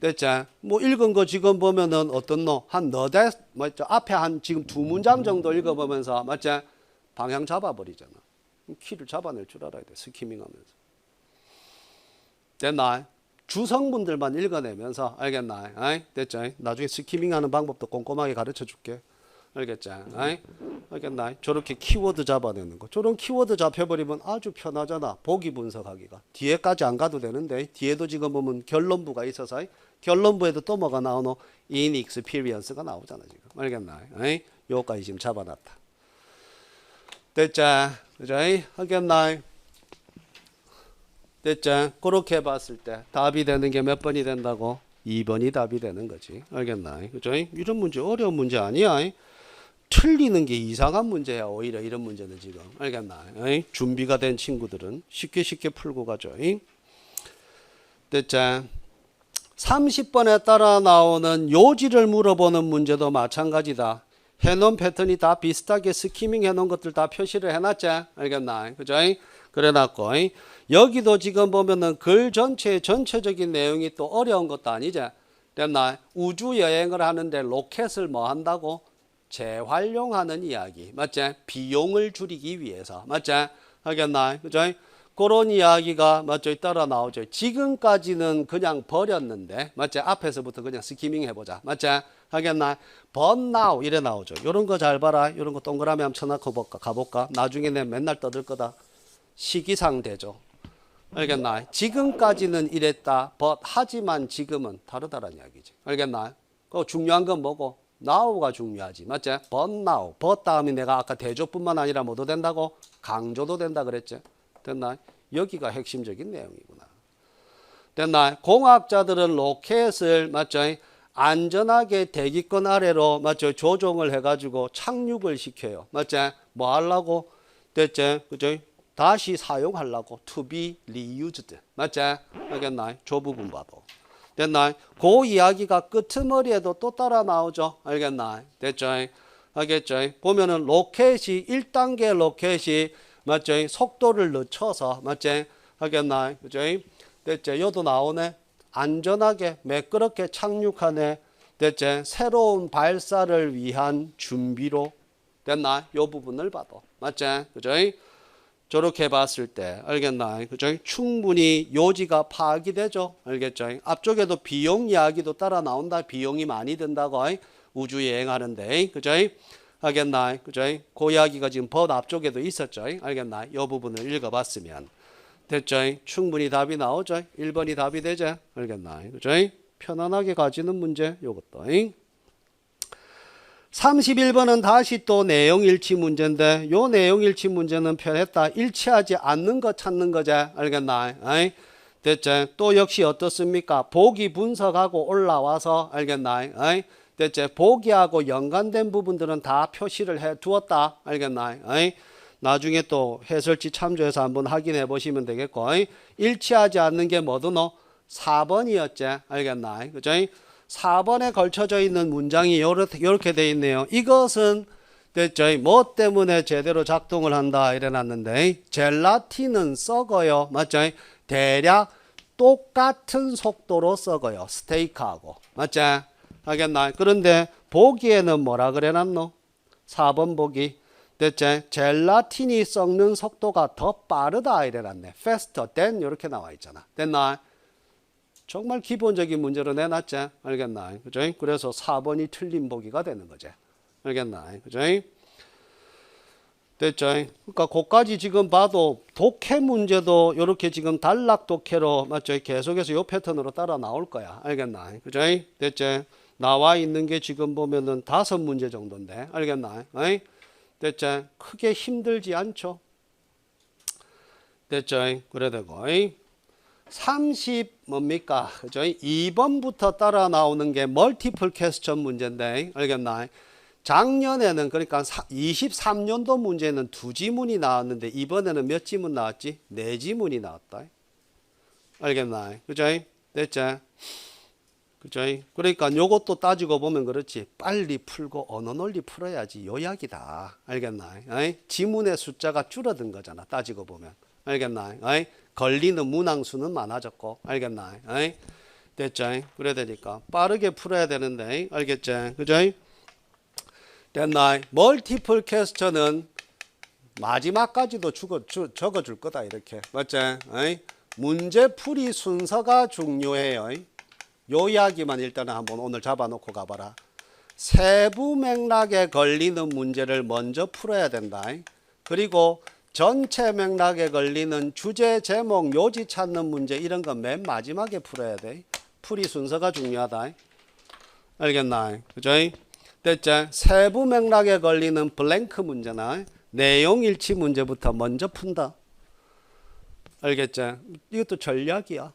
됐지? 뭐 읽은 거 지금 보면은 어떤 노? 한 너댓 맞죠? 앞에 한 지금 두 문장 정도 읽어보면서 맞지? 방향 잡아버리잖아. 키를 잡아낼 줄 알아야 돼. 스키밍하면서. 됐나? 주성분들만 읽어내면서 알겠나? 됐지? 나중에 스키밍하는 방법도 꼼꼼하게 가르쳐 줄게. 알겠지? 알겠나? 저렇게 키워드 잡아내는 거. 저런 키워드 잡혀버리면 아주 편하잖아. 보기 분석하기가. 뒤에까지 안 가도 되는데 뒤에도 지금 보면 결론부가 있어서 결론부에도 또 뭐가 나오노? inexperience가 나오잖아 지금. 알겠나? 요까지 지금 잡아놨다. 됐자? 그죠? 알겠나? 됐자? 그렇게 봤을 때 답이 되는 게 몇 번이 된다고? 2번이 답이 되는 거지. 알겠나? 그죠? 이런 문제 어려운 문제 아니야. 틀리는 게 이상한 문제야. 오히려 이런 문제는 지금. 알겠나? 준비가 된 친구들은 쉽게 풀고 가죠. 됐자? 30번에 따라 나오는 요지를 물어보는 문제도 마찬가지다. 해놓은 패턴이 다 비슷하게 스키밍 해놓은 것들 다 표시를 해놨지. 알겠나? 그죠? 그래놨고 여기도 지금 보면은 글 전체의 전체적인 내용이 또 어려운 것도 아니지. 됐나? 우주 여행을 하는데 로켓을 뭐 한다고? 재활용하는 이야기. 맞지? 비용을 줄이기 위해서. 맞지? 하겠나? 그죠? 그런 이야기가 맞죠? 따라 나오죠. 지금까지는 그냥 버렸는데, 맞지? 앞에서부터 그냥 스키밍 해보자. 맞지? 하겠나? But now 이래 나오죠. 요런 거 잘 봐라. 요런 거 동그라미 한번 쳐놓고 가볼까? 나중에 내 맨날 떠들 거다. 시기상 되죠. 알겠나? 지금까지는 이랬다. But 하지만 지금은 다르다라는 이야기지. 알겠나? 그 중요한 건 뭐고? now가 중요하지. 맞지? But now. but 다음이 내가 아까 대조뿐만 아니라 뭐도 된다고? 강조도 된다 그랬지. 됐나? 여기가 핵심적인 내용이구나. 됐나? 공학자들은 로켓을 맞죠? 안전하게 대기권 아래로 맞죠? 조종을 해가지고 착륙을 시켜요. 맞지? 뭐 하려고? 됐지? 그죠? 다시 사용하려고. To be reused. 맞지? 알겠나? 저 부분 봐도. 됐나? 그 이야기가 끄트머리에도 또 따라 나오죠. 알겠나? 됐죠? 알겠죠? 보면은 로켓이 1단계 로켓이 맞죠? 속도를 늦춰서 맞지? 하겠나? 그죠? 됐죠? 여도 나오네. 안전하게 매끄럽게 착륙하네. 됐죠? 새로운 발사를 위한 준비로 됐나? 요 부분을 봐도 맞지? 그죠? 저렇게 봤을 때 알겠나? 그죠? 충분히 요지가 파악이 되죠. 알겠죠? 앞쪽에도 비용 이야기도 따라 나온다. 비용이 많이 든다고 우주 여행하는데 그죠? 알겠나? 그죠? 그 이야기가 지금 법 앞쪽에도 있었죠. 알겠나? 이 부분을 읽어봤으면 됐죠? 충분히 답이 나오죠. 1번이 답이 되죠. 알겠나? 그죠? 편안하게 가지는 문제 요것도. 31번은 다시 또 내용 일치 문제인데 요 내용 일치 문제는 편했다. 일치하지 않는 거 찾는 거지. 알겠나? 됐죠? 또 역시 어떻습니까? 보기 분석하고 올라와서 알겠나? 됐죠? 보기하고 연관된 부분들은 다 표시를 해 두었다. 알겠나? 나중에 또 해설지 참조해서 한번 확인해 보시면 되겠고 일치하지 않는 게 뭐더노? 4번이었지. 알겠나? 그죠? 4번에 걸쳐져 있는 문장이 이렇게 돼 있네요. 이것은 됐죠? 뭐 때문에 제대로 작동을 한다 이래놨는데 젤라틴은 썩어요. 맞죠? 대략 똑같은 속도로 썩어요. 스테이크하고. 맞죠? 알겠나? 그런데 보기에는 뭐라 그래놨노? 4번 보기. 됐죠? 젤라틴이 썩는 속도가 더 빠르다 이래놨네. faster than 이렇게 나와 있잖아. 됐나? 정말 기본적인 문제로 내놨지. 알겠나? 그죠? 그래서 4번이 틀린 보기가 되는 거지. 알겠나? 그죠? 됐죠? 그러니까 그까지 지금 봐도 독해 문제도 이렇게 지금 단락 독해로 맞죠? 계속해서 이 패턴으로 따라 나올 거야. 알겠나? 그죠? 됐죠? 나와 있는 게 지금 보면은 5문제 정도인데. 알겠나? 됐죠? 크게 힘들지 않죠? 됐죠? 그래 되고. 30 뭡니까? 그죠? 2번부터 따라 나오는 게 멀티플 퀘스천 문제인데 알겠나? 작년에는 그러니까 23년도 문제는 2지문이 나왔는데 이번에는 몇 지문 나왔지? 4지문이 나왔다. 알겠나? 그죠? 됐죠? 그죠? 그러니까 요것도 따지고 보면 그렇지. 빨리 풀고 언어 논리 풀어야지 요 이야기다. 알겠나? 지문의 숫자가 줄어든 거잖아. 따지고 보면. 알겠나? 걸리는 문항수는 많아졌고. 알겠나? 됐죠? 그래야 되니까 빠르게 풀어야 되는데. 알겠죠? 그죠? 됐나? 멀티플 퀘스천은 마지막까지도 적어줄 거다. 이렇게. 맞죠? 문제풀이 순서가 중요해요. 요 이야기만 일단은 한번 오늘 잡아놓고 가봐라. 세부 맥락에 걸리는 문제를 먼저 풀어야 된다. 그리고 전체 맥락에 걸리는 주제, 제목, 요지 찾는 문제 이런 건 맨 마지막에 풀어야 돼. 풀이 순서가 중요하다. 알겠나? 그죠? 됐죠? 세부 맥락에 걸리는 블랭크 문제나 내용 일치 문제부터 먼저 푼다. 알겠죠? 이것도 전략이야.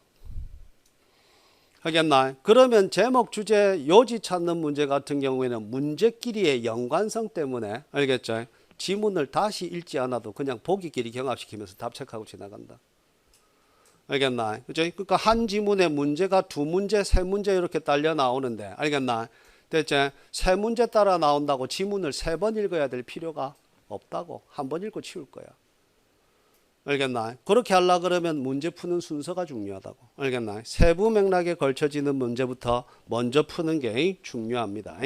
하겠나? 그러면 제목, 주제, 요지 찾는 문제 같은 경우에는 문제끼리의 연관성 때문에 알겠죠? 지문을 다시 읽지 않아도 그냥 보기끼리 경합시키면서 답 체크하고 지나간다. 알겠나? 그죠? 그러니까 한 지문에 문제가 두 문제, 세 문제 이렇게 딸려 나오는데 알겠나? 대체 세 문제 따라 나온다고 지문을 세 번 읽어야 될 필요가 없다고. 한 번 읽고 치울 거야. 알겠나? 그렇게 하려고 그러면 문제 푸는 순서가 중요하다고. 알겠나? 세부 맥락에 걸쳐지는 문제부터 먼저 푸는 게 중요합니다.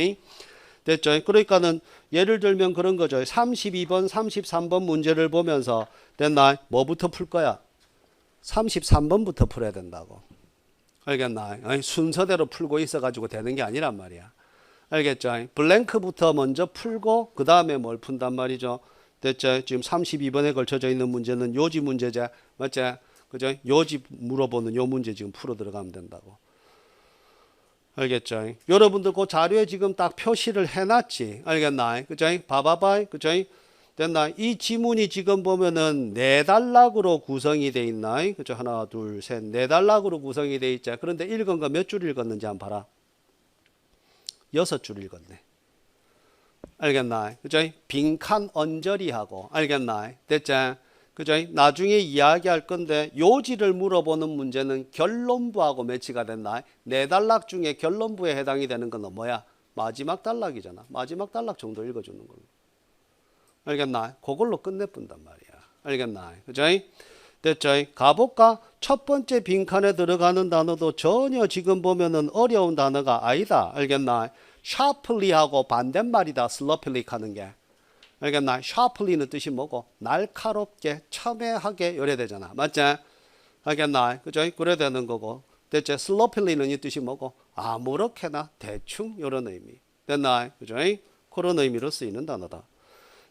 됐죠? 그러니까는 예를 들면 그런 거죠. 32번, 33번 문제를 보면서 됐나? 뭐부터 풀 거야? 33번부터 풀어야 된다고. 알겠나? 순서대로 풀고 있어가지고 되는 게 아니란 말이야. 알겠죠? 블랭크부터 먼저 풀고 그 다음에 뭘 푼단 말이죠. 됐죠? 지금 32번에 걸쳐져 있는 문제는 요지 문제제. 맞지? 그죠? 요지 물어보는 요 문제 지금 풀어 들어가면 된다고. 알겠죠? 여러분들 그 자료에 지금 딱 표시를 해놨지. 알겠나? 그죠? 봐봐봐. 그죠? 됐나? 이 지문이 지금 보면은 네 단락으로 구성이 돼 있나? 그죠? 하나, 둘, 셋, 네 단락으로 구성이 돼 있자. 그런데 읽은 거 몇 줄 읽었는지 한번 봐라. 6줄 읽었네. 알겠나? 그죠? 빈칸 언저리하고, 알겠나? 됐죠? 그죠? 나중에 이야기할 건데 요지를 물어보는 문제는 결론부하고 매치가 됐나? 네 단락 중에 결론부에 해당이 되는 건 뭐야? 마지막 단락이잖아. 마지막 단락 정도 읽어주는 걸로. 알겠나? 그걸로 끝내본단 말이야. 알겠나? 그죠? 됐죠? 가볼까? 첫 번째 빈칸에 들어가는 단어도 전혀 지금 보면은 어려운 단어가 아니다. 알겠나? sharply하고 반대말이다. sloppily 하는 게. 알겠나? sharply는 뜻이 뭐고? 날카롭게, 첨예하게 요래 되잖아. 맞지? 알겠나? 그죠? 그래 되는 거고. 됐죠? sloppy는 이 뜻이 뭐고? 아무렇게나 대충 요런 의미. 됐나? 그죠? 그런 의미로 쓰이는 단어다.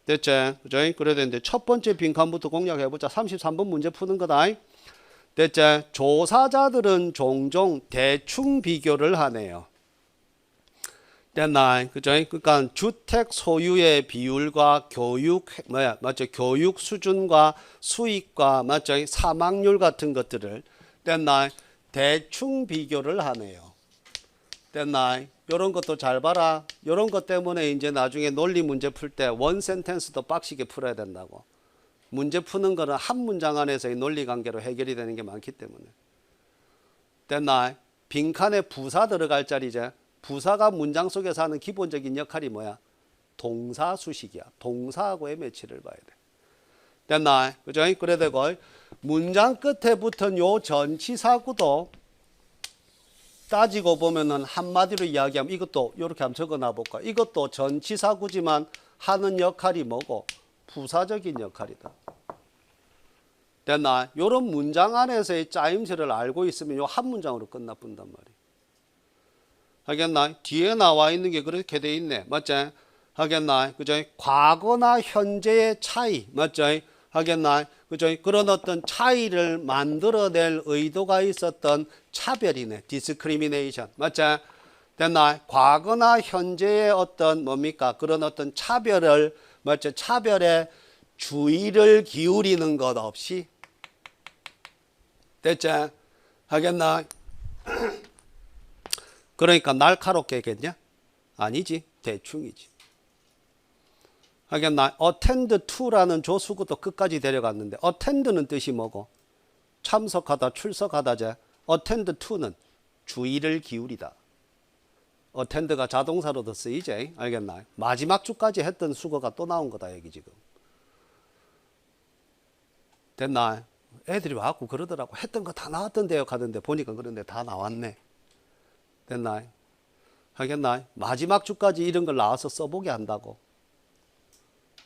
됐지? 그죠? 그래 되는데 첫 번째 빈칸부터 공략해보자. 33번 문제 푸는 거다. 됐지? 조사자들은 종종 대충 비교를 하네요. 됐나? 그죠? 그러니까 주택 소유의 비율과 교육, 맞죠? 교육 수준과 수익과, 맞죠? 사망률 같은 것들을, 됐나? 대충 비교를 하네요. 됐나? 요런 것도 잘 봐라. 요런 것 때문에 이제 나중에 논리 문제 풀 때 원 센텐스도 빡시게 풀어야 된다고. 문제 푸는 거는 한 문장 안에서의 논리 관계로 해결이 되는 게 많기 때문에. 됐나? 빈칸에 부사 들어갈 자리제. 부사가 문장 속에서 하는 기본적인 역할이 뭐야? 동사 수식이야. 동사하고의 매치를 봐야 돼. 됐나? 그죠? 그래 되고 문장 끝에 붙은 요 전치사구도 따지고 보면은 한마디로 이야기하면 이것도 이렇게 한번 적어 놔볼까? 이것도 전치사구지만 하는 역할이 뭐고? 부사적인 역할이다. 됐나? 요런 문장 안에서의 짜임새를 알고 있으면 요 한 문장으로 끝나본단 말이야. 하겠나? 뒤에 나와 있는 게 그렇게 돼 있네. 맞지? 하겠나? 그죠? 과거나 현재의 차이. 맞죠? 하겠나? 그죠? 그런 어떤 차이를 만들어낼 의도가 있었던 차별이네. discrimination. 맞지? 됐나? 과거나 현재의 어떤 뭡니까? 그런 어떤 차별을, 맞죠? 차별에 주의를 기울이는 것 없이. 됐지? 하겠나? 그러니까 날카롭게겠냐? 아니지. 대충이지. 하겠나? attend to라는 조수구도 끝까지 데려갔는데 attend는 뜻이 뭐고? 참석하다, 출석하다제. attend to는 주의를 기울이다. attend가 자동사로도 쓰이지. 알겠나? 마지막 주까지 했던 수거가 또 나온 거다 여기 지금. 됐나? 애들이 와갖고 그러더라고. 했던 거 다 나왔던데요 가던데 보니까 그런데 다 나왔네. 됐나? 하겠나? 마지막 주까지 이런 걸 나와서 써보게 한다고.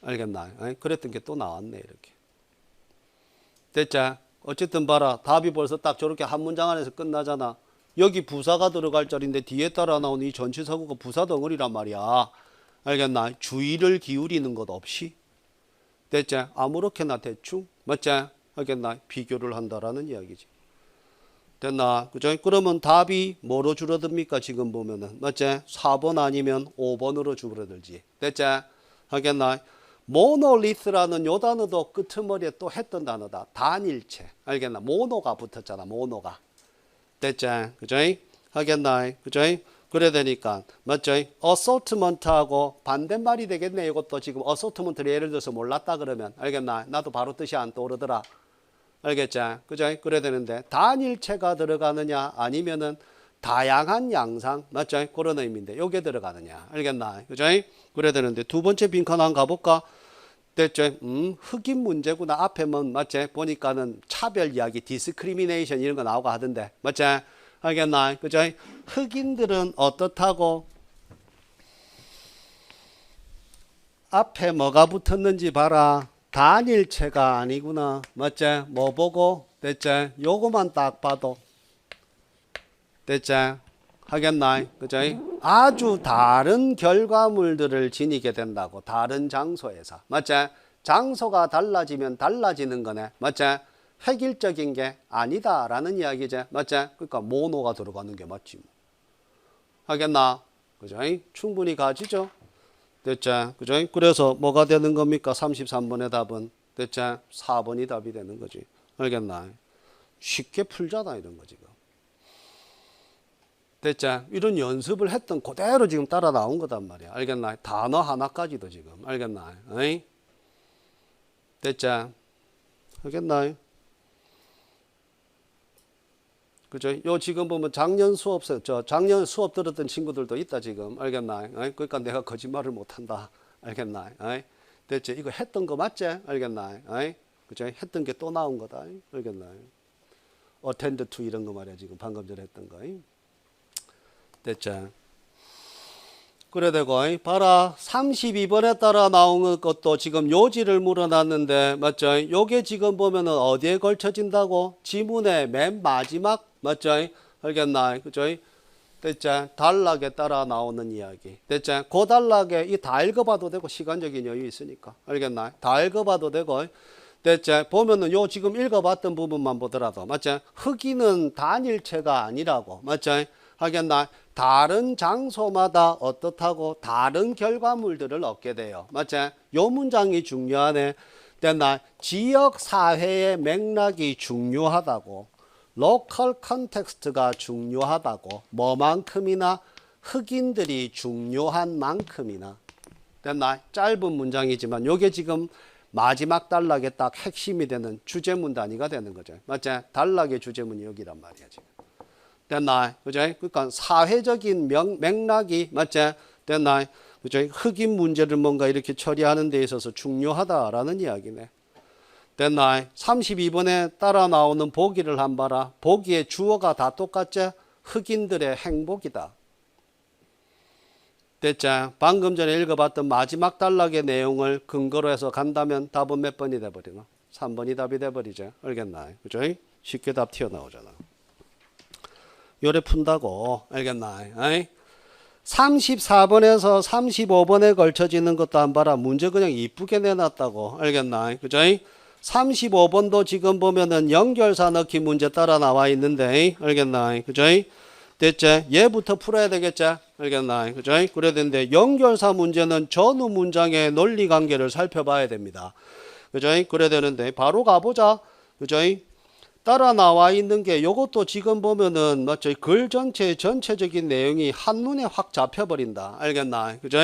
알겠나? 그랬던 게 또 나왔네 이렇게. 됐자? 어쨌든 봐라. 답이 벌써 딱 저렇게 한 문장 안에서 끝나잖아. 여기 부사가 들어갈 자리인데 뒤에 따라 나오는 이 전치사구가 부사 덩어리란 말이야. 알겠나? 주의를 기울이는 것 없이. 됐지? 아무렇게나 대충. 맞지? 알겠나? 비교를 한다라는 이야기지. 됐나? 그죠? 그러면 답이 뭐로 줄어듭니까? 지금 보면은. 맞지? 4번 아니면 5번으로 줄어들지. 됐지? 하겠나? 모노리스라는 요 단어도 끄트머리에 또 했던 단어다. 단일체. 알겠나? 모노가 붙었잖아. 모노가. 됐지? 그죠? 하겠나? 그죠? 그래 되니까. 맞죠? assortment하고 반대말이 되겠네. 이것도 지금 assortment를 예를 들어서 몰랐다 그러면. 알겠나? 나도 바로 뜻이 안 떠오르더라. 알겠지? 그죠? 그래 되는데 단일체가 들어가느냐 아니면은 다양한 양상. 맞죠? 그런 의미인데 요게 들어가느냐. 알겠나? 그죠? 그래 되는데 두 번째 빈칸 한번 가볼까? 됐죠? 흑인 문제구나. 앞에만 맞지? 보니까는 차별 이야기, 디스크리미네이션 이런 거 나오고 하던데. 맞지? 알겠나? 그죠? 흑인들은 어떻다고? 앞에 뭐가 붙었는지 봐라. 단일체가 아니구나. 맞지? 뭐 보고? 됐지? 요거만 딱 봐도. 됐지? 하겠나? 그죠? 아주 다른 결과물들을 지니게 된다고. 다른 장소에서. 맞지? 장소가 달라지면 달라지는 거네. 맞지? 획일적인 게 아니다라는 이야기지. 맞지? 그러니까 모노가 들어가는 게 맞지. 하겠나? 그죠? 충분히 가지죠? 됐죠? 그죠? 그래서 뭐가 되는 겁니까? 33번의 답은. 됐죠? 4번이 답이 되는 거지. 알겠나? 쉽게 풀잖아, 이런 거 지금. 됐죠? 이런 연습을 했던 그대로 지금 따라 나온 거단 말이야. 알겠나? 단어 하나까지도 지금. 알겠나? 어이? 됐죠? 알겠나? 그죠? 요 지금 보면 작년 수업 들었던 친구들도 있다 지금. 알겠나? 그러니까 내가 거짓말을 못한다. 알겠나? 됐지? 이거 했던 거 맞지? 알겠나? 그죠? 했던 게 또 나온 거다. 알겠나? attend to 이런 거 말이야 지금 방금 전에 했던 거. 됐죠? 그래 되고 봐라 32번에 따라 나온 것도 지금 요지를 물어놨는데 맞죠? 요게 지금 보면은 어디에 걸쳐진다고? 지문의 맨 마지막 맞죠? 알겠나? 그죠? 됐죠? 단락에 따라 나오는 이야기. 됐죠? 그 단락에 이 다 읽어봐도 되고 시간적인 여유 있으니까. 알겠나? 다 읽어봐도 되고. 됐죠? 보면은 요 지금 읽어봤던 부분만 보더라도 맞죠? 흑인은 단일체가 아니라고. 맞죠? 하겠나? 다른 장소마다 어떻다고 다른 결과물들을 얻게 돼요. 맞지? 요 문장이 중요하네. 됐나? 지역 사회의 맥락이 중요하다고. 로컬 컨텍스트가 중요하다고. 뭐만큼이나 흑인들이 중요한 만큼이나. 됐나? 짧은 문장이지만 요게 지금 마지막 단락에 딱 핵심이 되는 주제문 단위가 되는 거죠. 맞지? 단락의 주제문이 여기란 말이야 지금. 됐나? 그죠? 그러니까 사회적인 맥락이 맞지? 됐나? 그죠? 흑인 문제를 뭔가 이렇게 처리하는 데 있어서 중요하다라는 이야기네. 됐나? 32번에 따라 나오는 보기를 한 봐라. 보기의 주어가 다 똑같지? 흑인들의 행복이다. 됐지? 방금 전에 읽어봤던 마지막 단락의 내용을 근거로 해서 간다면 답은 몇 번이 돼버리나? 3번이 답이 돼버리죠. 알겠나? 그죠? 쉽게 답 튀어나오잖아. 요래 푼다고. 알겠나? 34번에서 35번에 걸쳐지는 것도 안 봐라. 문제 그냥 이쁘게 내놨다고. 알겠나? 그죠? 35번도 지금 보면은 연결사 넣기 문제 따라 나와 있는데. 알겠나? 그죠? 됐지? 얘부터 풀어야 되겠지? 알겠나? 그죠? 그래야 되는데 연결사 문제는 전후 문장의 논리 관계를 살펴봐야 됩니다. 그죠? 그래야 되는데 바로 가보자. 그죠? 따라 나와 있는 게 요것도 지금 보면은 맞죠? 글 전체의 전체적인 내용이 한눈에 확 잡혀버린다. 알겠나? 그죠?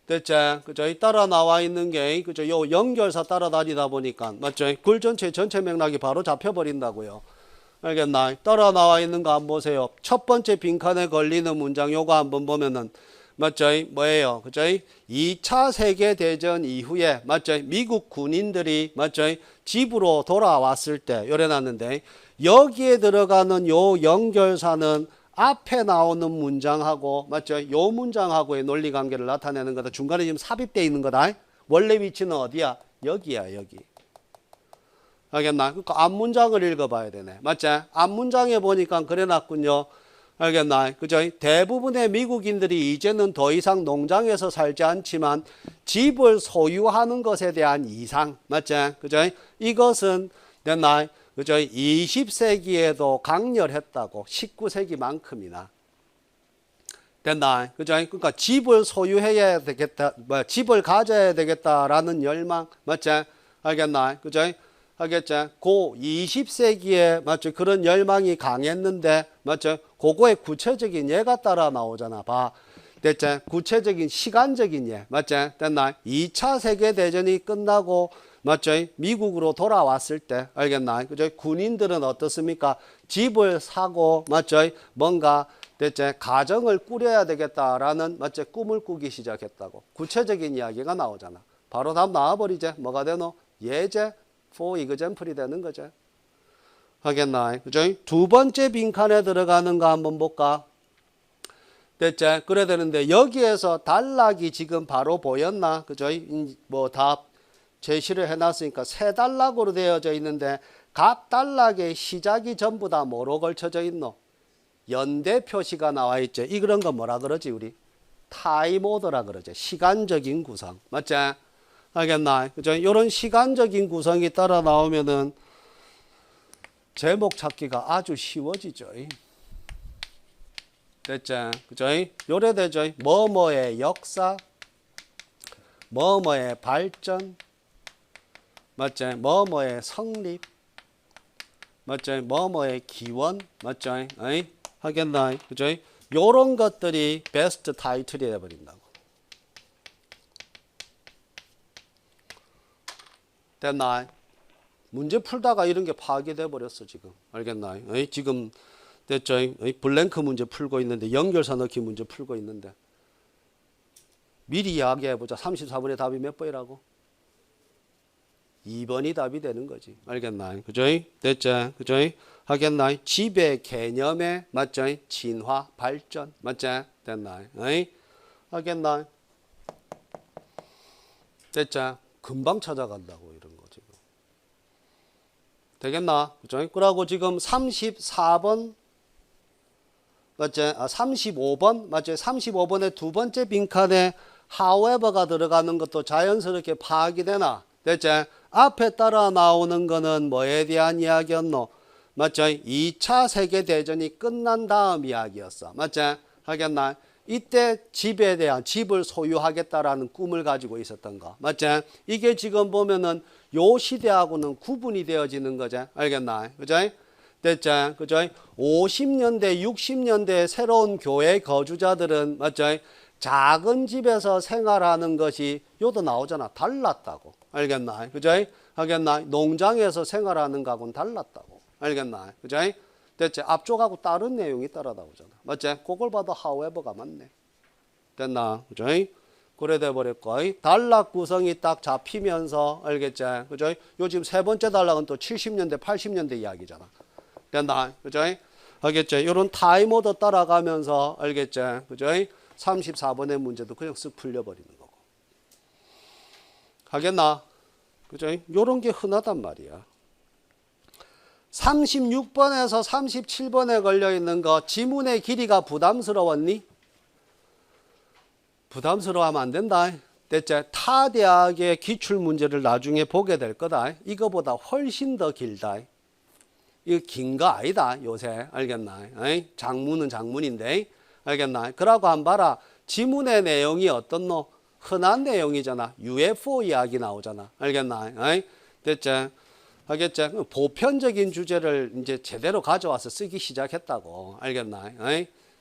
됐지? 그죠? 따라 나와 있는 게 그죠? 요 연결사 따라다니다 보니까 맞죠? 글 전체 전체 맥락이 바로 잡혀버린다고요. 알겠나? 따라 나와 있는 거 한번 보세요. 첫 번째 빈칸에 걸리는 문장 요거 한번 보면은 맞죠? 뭐예요? 그죠? 2차 세계대전 이후에 맞죠? 미국 군인들이 맞죠? 집으로 돌아왔을 때 요래놨는데 여기에 들어가는 요 연결사는 앞에 나오는 문장하고 맞죠? 요 문장하고의 논리 관계를 나타내는 거다. 중간에 지금 삽입되어 있는 거다. 원래 위치는 어디야? 여기야, 여기. 알겠나? 그러니까 앞문장을 읽어봐야 되네. 맞지? 앞문장에 보니까 그래놨군요. 알겠나? 그죠? 대부분의 미국인들이 이제는 더 이상 농장에서 살지 않지만 집을 소유하는 것에 대한 이상, 맞지? 그죠? 이것은 됐나? 그죠? 20세기에도 강렬했다고 19세기만큼이나. 됐나? 그죠? 그러니까 집을 소유해야 되겠다, 집을 가져야 되겠다라는 열망, 맞지? 알겠나? 그죠? 알겠죠? 고 20세기에 맞죠? 그런 열망이 강했는데 맞죠? 그거의 구체적인 예가 따라 나오잖아. 봐. 됐죠? 구체적인 시간적인 예. 맞죠? 됐나? 2차 세계 대전이 끝나고 맞죠? 미국으로 돌아왔을 때 알겠나? 그죠? 군인들은 어떻습니까? 집을 사고 맞죠? 뭔가 됐죠? 가정을 꾸려야 되겠다라는 맞죠? 꿈을 꾸기 시작했다고. 구체적인 이야기가 나오잖아. 바로 답 나와버리죠. 뭐가 되노? 예제 for example이 되는 거죠. 하겠나? 그죠? 두 번째 빈칸에 들어가는 거 한번 볼까? 됐죠? 그래야 되는데 여기에서 단락이 지금 바로 보였나? 그죠? 뭐 답 제시를 해놨으니까 세 단락으로 되어져 있는데 각 단락의 시작이 전부 다 뭐로 걸쳐져 있노? 연대 표시가 나와 있죠. 이런 거 뭐라 그러지 우리? 타임 오더라 그러죠. 시간적인 구성. 맞지? 알겠나? 그죠? 이런 시간적인 구성이 따라 나오면은 제목 찾기가 아주 쉬워지죠. 됐죠? 그죠? 요래 되죠? 뭐뭐의 역사, 뭐뭐의 발전, 맞지? 뭐뭐의 성립, 맞지? 뭐뭐의 기원, 맞지? 하겠나? 그죠? 요런 것들이 베스트 타이틀이 되어버린다고. 됐나? 문제 풀다가 이런 게 파괴돼 버렸어 지금. 알겠나? 지금 됐죠? 블랭크 문제 풀고 있는데 연결사 넣기 문제 풀고 있는데 미리 이야기해보자. 34번의 답이 몇 번이라고? 2번이 답이 되는 거지. 알겠나? 그죠? 됐죠? 그죠? 하겠나? 지배 개념의 맞죠? 진화 발전 맞죠? 됐나? 하겠나? 됐죠? 금방 찾아간다고 이런 거 지금. 되겠나? 그죠? 그러고 지금 34번 맞죠? 35번 맞죠? 35번의 두 번째 빈칸에 however가 들어가는 것도 자연스럽게 파악이 되나? 됐죠? 앞에 따라 나오는 거는 뭐에 대한 이야기였노? 맞죠? 2차 세계대전이 끝난 다음 이야기였어. 맞죠? 하겠나? 이때 집에 대한 집을 소유하겠다라는 꿈을 가지고 있었던 거. 맞죠? 이게 지금 보면은 요 시대하고는 구분이 되어지는 거죠. 알겠나? 그죠? 됐죠? 그죠? 50년대, 60년대 새로운 교회 거주자들은 맞죠? 작은 집에서 생활하는 것이 요도 나오잖아. 달랐다고. 알겠나? 그죠? 하겠나? 농장에서 생활하는 거하고는 달랐다고. 알겠나? 그죠? 됐지? 앞쪽하고 다른 내용이 따라 나오잖아. 맞지? 그걸 봐도 however가 맞네. 됐나? 그죠? 그래 돼버렸고 단락 구성이 딱 잡히면서 알겠지? 그죠? 요 지금 세 번째 단락은 또 70년대, 80년대 이야기잖아. 됐나? 그죠? 알겠지? 요런 타임오더 따라가면서 알겠지? 그죠? 34번의 문제도 그냥 쓱 풀려버리는 거고. 하겠나? 그죠? 요런 게 흔하단 말이야. 36번에서 37번에 걸려있는 거 지문의 길이가 부담스러웠니? 부담스러워하면 안 된다. 됐지? 타 대학의 기출문제를 나중에 보게 될 거다. 이거보다 훨씬 더 길다. 이거 긴 거 아니다 요새. 알겠나? 장문은 장문인데 알겠나? 그러고 한 봐라. 지문의 내용이 어떻노? 흔한 내용이잖아. UFO 이야기 나오잖아. 알겠나? 됐지? 알겠지? 보편적인 주제를 이제 제대로 가져와서 쓰기 시작했다고. 알겠나?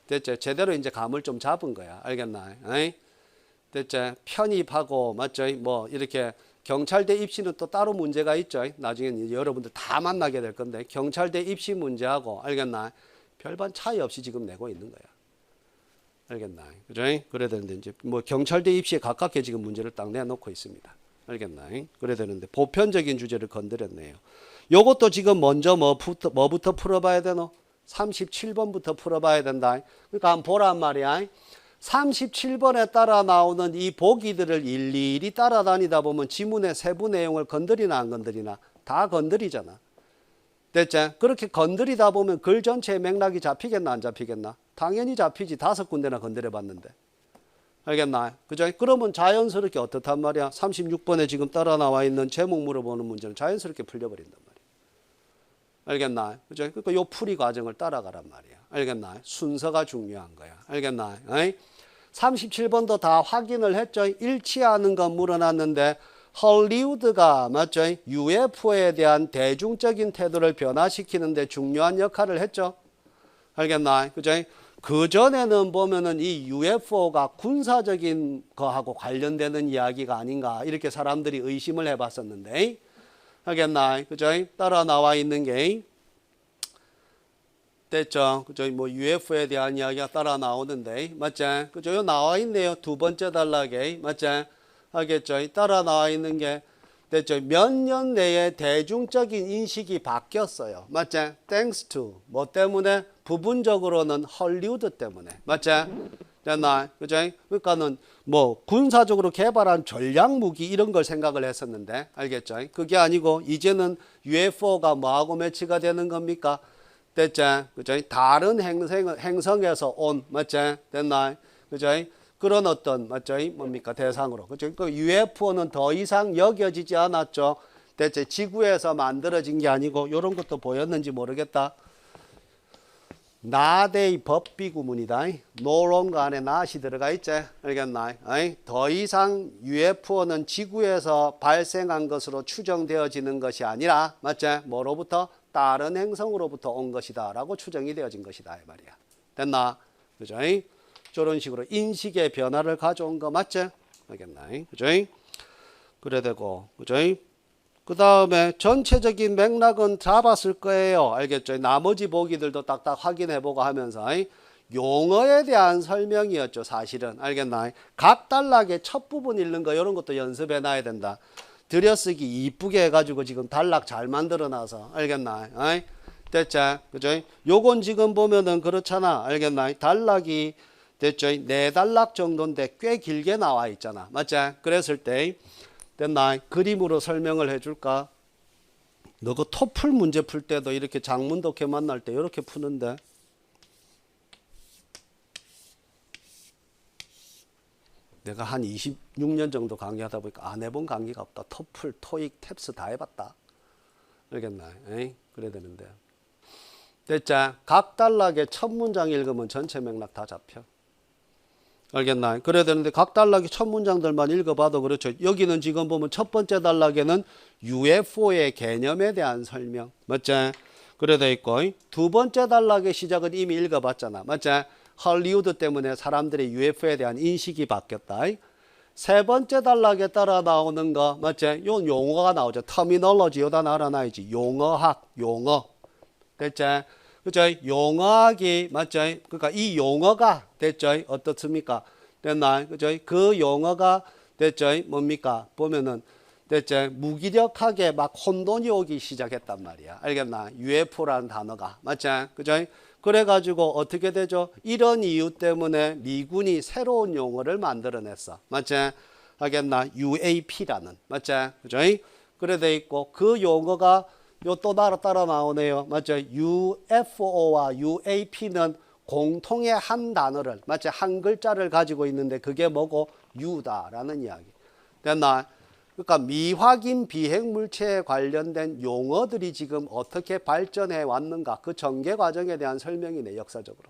됐지? 제대로 이제 감을 좀 잡은 거야. 알겠나? 됐지? 편입하고 맞죠? 뭐 이렇게 경찰대 입시는 또 따로 문제가 있죠. 나중에 여러분들 다 만나게 될 건데 경찰대 입시 문제하고 알겠나? 별반 차이 없이 지금 내고 있는 거야. 알겠나? 그죠? 그래야 되는데 이제 뭐 경찰대 입시에 가깝게 지금 문제를 딱 내놓고 있습니다. 알겠나? 그래야 되는데 보편적인 주제를 건드렸네요. 요것도 지금 먼저 뭐부터 풀어봐야 되노? 37번부터 풀어봐야 된다. 그러니까 한번 보란 말이야. 37번에 따라 나오는 이 보기들을 일일이 따라다니다 보면 지문의 세부 내용을 건드리나 안 건드리나? 다 건드리잖아. 됐지? 그렇게 건드리다 보면 글 전체의 맥락이 잡히겠나 안 잡히겠나? 당연히 잡히지. 5군데나 건드려 봤는데. 알겠나? 그죠? 그러면 자연스럽게 어떻단 말이야? 36번에 지금 따라 나와 있는 제목 물어보는 문제는 자연스럽게 풀려버린단 말이야. 알겠나? 그죠? 그러니까 요 풀이 과정을 따라가란 말이야. 알겠나? 순서가 중요한 거야. 알겠나? 37번도 다 확인을 했죠. 일치하는 건 물어놨는데 헐리우드가 맞죠? UFO에 대한 대중적인 태도를 변화시키는데 중요한 역할을 했죠. 알겠나? 그죠? 그 전에는 보면은 이 UFO가 군사적인 거하고 관련되는 이야기가 아닌가 이렇게 사람들이 의심을 해봤었는데, 알겠나? 그죠? 따라 나와 있는 게 됐죠? 그죠? 뭐 UFO에 대한 이야기가 따라 나오는데, 맞죠? 그죠? 요 나와 있네요. 두 번째 단락에, 맞죠? 알겠죠? 따라 나와 있는 게 됐죠? 몇 년 내에 대중적인 인식이 바뀌었어요. 맞죠? Thanks to 뭐 때문에? 부분적으로는 헐리우드 때문에. 맞죠? 됐나? 그죠? 그러니까는 뭐 군사적으로 개발한 전략 무기 이런 걸 생각을 했었는데, 알겠죠? 그게 아니고 이제는 UFO가 뭐하고 매치가 되는 겁니까? 됐죠? 그죠? 다른 행성에서 온, 맞죠? 됐나? 그죠? 그런 어떤, 맞죠? 뭡니까? 대상으로. 그죠? 그 UFO는 더 이상 여겨지지 않았죠. 대체 지구에서 만들어진 게 아니고, 요런 것도 보였는지 모르겠다. 나대의 법비 구문이다. 노론가 안에 낫이 들어가 있지. 알겠나? 더 이상 UFO는 지구에서 발생한 것으로 추정되어지는 것이 아니라, 맞지? 뭐로부터? 다른 행성으로부터 온 것이다 라고 추정이 되어진 것이다 이 말이야. 됐나? 그죠? 저런 식으로 인식의 변화를 가져온 거 맞지? 알겠나? 그죠? 그래 되고, 그죠? 그 다음에 전체적인 맥락은 잡았을 거예요. 알겠죠? 나머지 보기들도 딱딱 확인해보고 하면서 용어에 대한 설명이었죠. 사실은. 알겠나? 각 단락의 첫 부분 읽는 거 이런 것도 연습해놔야 된다. 들여쓰기 이쁘게 해가지고 지금 단락 잘 만들어놔서. 알겠나? 됐죠? 그죠? 요건 지금 보면은 그렇잖아. 알겠나? 단락이 됐죠? 4단락 정도인데 꽤 길게 나와 있잖아. 맞지? 그랬을 때 됐나? 그림으로 설명을 해줄까? 너 그 토플 문제 풀 때도 이렇게 장문 독해 만날 때 이렇게 푸는데 내가 한 26년 정도 강의하다 보니까 안 해본 강의가 없다. 토플, 토익, 탭스 다 해봤다. 알겠나? 그래야 되는데. 됐자? 각 단락의 첫 문장 읽으면 전체 맥락 다 잡혀. 알겠나? 그래야 되는데 각 단락의 첫 문장들만 읽어봐도 그렇죠. 여기는 지금 보면 첫 번째 단락에는 UFO의 개념에 대한 설명. 맞지? 그래 돼 있고 두 번째 단락의 시작은 이미 읽어봤잖아. 맞지? 헐리우드 때문에 사람들의 UFO에 대한 인식이 바뀌었다. 세 번째 단락에 따라 나오는 거 맞지? 요 용어가 나오죠. 터미놀로지 요다 알아놔야지. 용어학, 용어. 됐지? 그죠? 용어학이 맞죠? 그러니까 이 용어가 됐죠? 어떻습니까? 됐나? 그죠? 그 용어가 됐죠? 뭡니까? 보면은 됐죠? 무기력하게 막 혼돈이 오기 시작했단 말이야. 알겠나? UFO라는 단어가 맞죠? 그죠? 그래가지고 어떻게 되죠? 이런 이유 때문에 미군이 새로운 용어를 만들어냈어. 맞죠? 알겠나? UAP라는 맞죠? 그죠? 그래 돼 있고 그 용어가 요 또 따라 나오네요. 맞죠? UFO와 UAP는 공통의 한 단어를, 맞죠? 한 글자를 가지고 있는데 그게 뭐고? U다라는 이야기. 됐나? 그러니까 미확인 비행물체에 관련된 용어들이 지금 어떻게 발전해 왔는가? 그 전개 과정에 대한 설명이네, 역사적으로.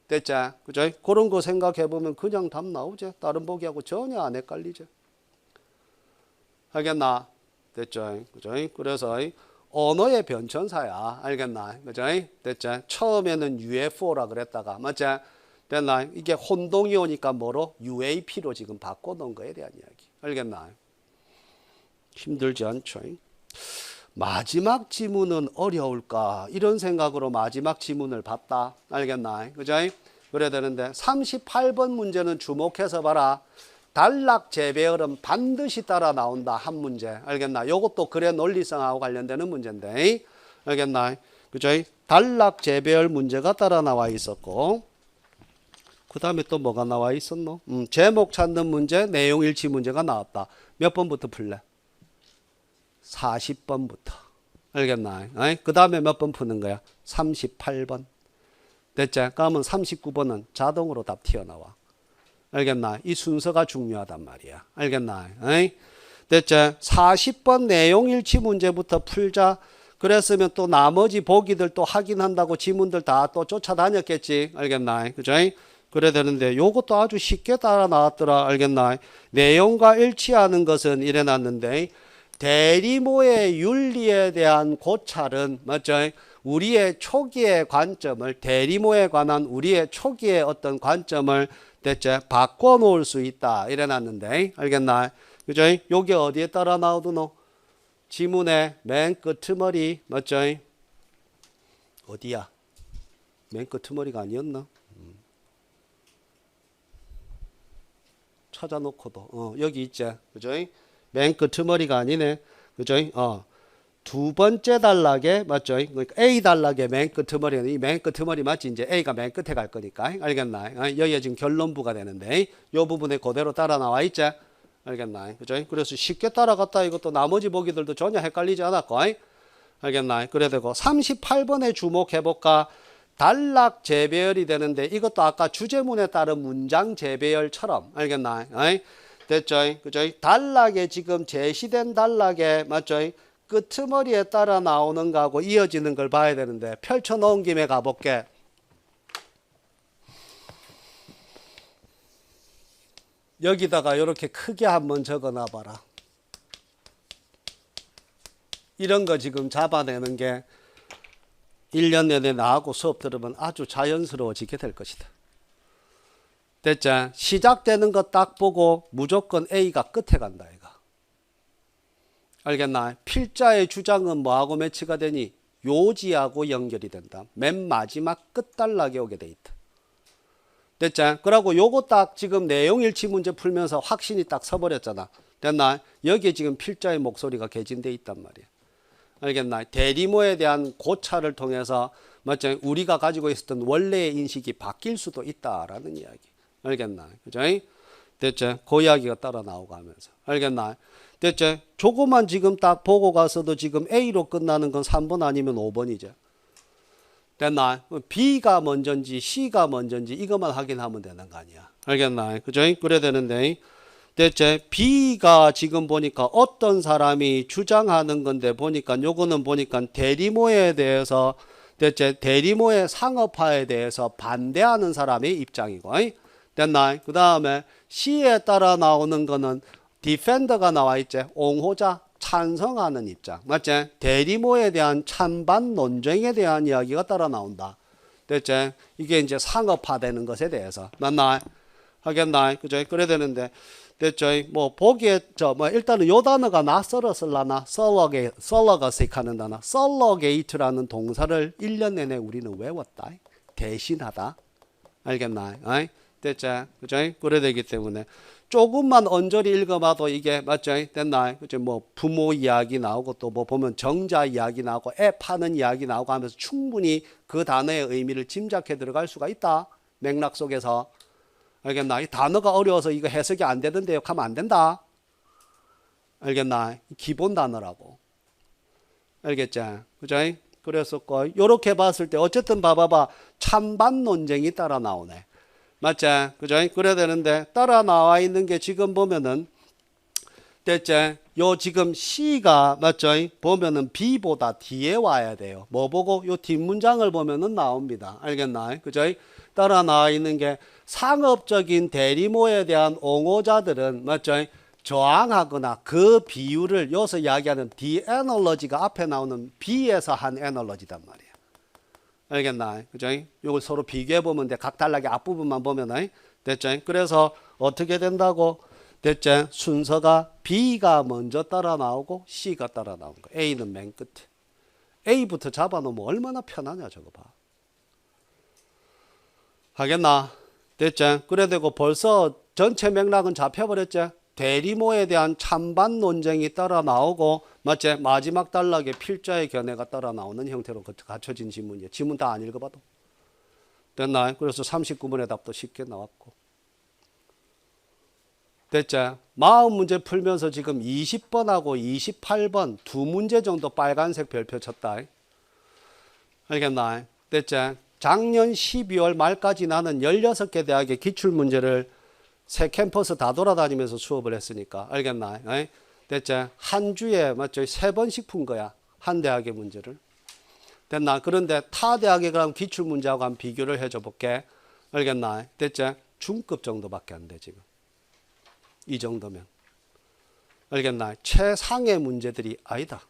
됐죠? 그죠? 그런 거 생각해 보면 그냥 답 나오죠. 다른 보기하고 전혀 안 헷갈리죠. 알겠나? 됐죠? 그죠? 그래서 언어의 변천사야. 알겠나? 그죠? 됐죠? 처음에는 UFO라 그랬다가, 맞죠? 됐나? 이게 혼동이 오니까 뭐로? UAP로 지금 바꿔놓은 거에 대한 이야기. 알겠나? 힘들지 않죠? 마지막 지문은 어려울까? 이런 생각으로 마지막 지문을 봤다. 알겠나? 그죠? 그래야 되는데 38번 문제는 주목해서 봐라. 단락 재배열은 반드시 따라 나온다. 한 문제. 알겠나? 요것도 글의 논리성하고 관련되는 문제인데. 알겠나? 그죠? 단락 재배열 문제가 따라 나와 있었고. 그 다음에 또 뭐가 나와 있었노? 제목 찾는 문제, 내용 일치 문제가 나왔다. 몇 번부터 풀래? 40번부터. 알겠나? 그 다음에 몇 번 푸는 거야? 38번. 됐지? 그러면 39번은 자동으로 답 튀어나와. 알겠나? 이 순서가 중요하단 말이야. 알겠나? 에이? 됐지? 40번 내용 일치 문제부터 풀자. 그랬으면 또 나머지 보기들 또 확인한다고 지문들 다 또 쫓아다녔겠지. 알겠나? 그죠? 그래 되는데 요것도 아주 쉽게 따라 나왔더라. 알겠나? 내용과 일치하는 것은 이래 놨는데 대리모의 윤리에 대한 고찰은 맞죠? 우리의 초기의 관점을 대리모에 관한 우리의 초기의 어떤 관점을 대체 바꿔 놓을 수 있다. 이래 놨는데 알겠나? 그죠? 요게 어디에 따라 나오드노? 지문의 맨 끄트머리 맞죠? 어디야? 맨 끄트머리가 아니었나? 찾아놓고도 여기 있지. 그죠? 맨 끄트머리가 아니네. 그죠? 두 번째 단락에 맞죠? 그러니까 A 단락의 맨 끄트머리는 이 맨 끄트머리 맞지? 이제 A가 맨 끝에 갈 거니까 알겠나? 여기에 지금 결론부가 되는데 이 부분에 그대로 따라 나와 있지? 알겠나? 그죠? 그래서 쉽게 따라갔다 이것도 나머지 보기들도 전혀 헷갈리지 않았고 알겠나? 그래 되고 38번에 주목해 볼까? 단락 재배열이 되는데 이것도 아까 주제문에 따른 문장 재배열처럼 알겠나? 됐죠? 그죠? 단락에 지금 제시된 단락에 맞죠? 끄트머리에 따라 나오는 거하고 이어지는 걸 봐야 되는데 펼쳐 놓은 김에 가볼게. 여기다가 이렇게 크게 한번 적어 놔봐라. 이런 거 지금 잡아내는 게 1년 내내 나하고 수업 들으면 아주 자연스러워지게 될 것이다. 됐죠? 시작되는 거 딱 보고 무조건 A가 끝에 간다. 이거. 알겠나? 필자의 주장은 뭐하고 매치가 되니? 요지하고 연결이 된다. 맨 마지막 끝단락에 오게 돼 있다. 됐죠? 그러고 요거 딱 지금 내용 일치 문제 풀면서 확신이 딱 서버렸잖아. 됐나? 여기에 지금 필자의 목소리가 개진돼 있단 말이야. 알겠나? 대리모에 대한 고찰을 통해서 맞죠? 우리가 가지고 있었던 원래의 인식이 바뀔 수도 있다라는 이야기. 알겠나? 그죠? 됐죠? 그 이야기가 따라 나오고 하면서. 알겠나? 됐죠? 조금만 지금 딱 보고 가서도 지금 A로 끝나는 건 3번 아니면 5번이죠. 됐나? B가 먼저인지 C가 먼저인지 이것만 확인하면 되는 거 아니야. 알겠나? 그죠? 그래야 되는데. 됐죠? B가 지금 보니까 어떤 사람이 주장하는 건데 보니까 요거는 보니까 대리모에 대해서 됐죠? 대리모의 상업화에 대해서 반대하는 사람의 입장이고. 됐나? 그 다음에 C에 따라 나오는 거는 디펜더가 나와 있지. 옹호자, 찬성하는 입장. 맞지? 대리모에 대한 찬반 논쟁에 대한 이야기가 따라 나온다. 됐지? 이게 이제 상업화되는 것에 대해서. 맞나? 하겠나? 그죠? 그래야 되는데. 됐죠? 뭐, 보기에, 일단은 요 단어가 낯설어 쓸라나? 썰러게이트 하는 단어. 썰러게이트라는 동사를 1년 내내 우리는 외웠다. 대신하다. 알겠나? 됐죠? 그죠? 그래야 되기 때문에. 조금만 언저리 읽어봐도 이게 맞죠? 됐나? 그죠? 뭐 부모 이야기 나오고 또 뭐 보면 정자 이야기 나오고 애 파는 이야기 나오고 하면서 충분히 그 단어의 의미를 짐작해 들어갈 수가 있다. 맥락 속에서. 알겠나? 이 단어가 어려워서 이거 해석이 안 되던데 하면 안 된다. 알겠나? 기본 단어라고. 알겠죠? 그죠? 그랬었고 요렇게 봤을 때 어쨌든 봐봐봐. 찬반 논쟁이 따라 나오네. 맞지? 그죠? 그래야 되는데 따라 나와 있는 게 지금 보면은 됐지? 요 지금 C가 맞죠? 보면은 B보다 뒤에 와야 돼요. 뭐 보고 요 뒷문장을 보면은 나옵니다. 알겠나? 그죠? 따라 나와 있는 게 상업적인 대리모에 대한 옹호자들은 맞죠? 저항하거나 그 비율을 여기서 이야기하는 D 에너러지가 앞에 나오는 B에서 한 에너러지단 말이에요. 알겠나? 그죠? 이걸 서로 비교해 보면 돼. 각 단락의 앞부분만 보면 됐죠? 그래서 어떻게 된다고? 됐죠? 순서가 B가 먼저 따라 나오고 C가 따라 나온 거. A는 맨 끝에. A부터 잡아 놓으면 얼마나 편하냐 저거 봐. 하겠나? 됐죠? 그래 되고 벌써 전체 맥락은 잡혀버렸죠? 대리모에 대한 찬반 논쟁이 따라 나오고 맞지? 마지막 단락에 필자의 견해가 따라 나오는 형태로 갖춰진 지문이에요. 지문 다 안 읽어봐도 됐나? 그래서 39번의 답도 쉽게 나왔고 됐죠? 마음 문제 풀면서 지금 20번하고 28번 두 문제 정도 빨간색 별표 쳤다. 알겠나? 됐죠? 작년 12월 말까지 나는 16개 대학의 기출문제를 새 캠퍼스 다 돌아다니면서 수업을 했으니까 알겠나? 됐지? 한 주에 맞죠? 3번씩 푼 거야. 한 대학의 문제를. 됐나? 그런데 타 대학의 그럼 기출문제하고 한번 비교를 해줘 볼게. 알겠나? 됐지? 중급 정도밖에 안 돼 지금. 이 정도면. 알겠나? 최상의 문제들이 아니다.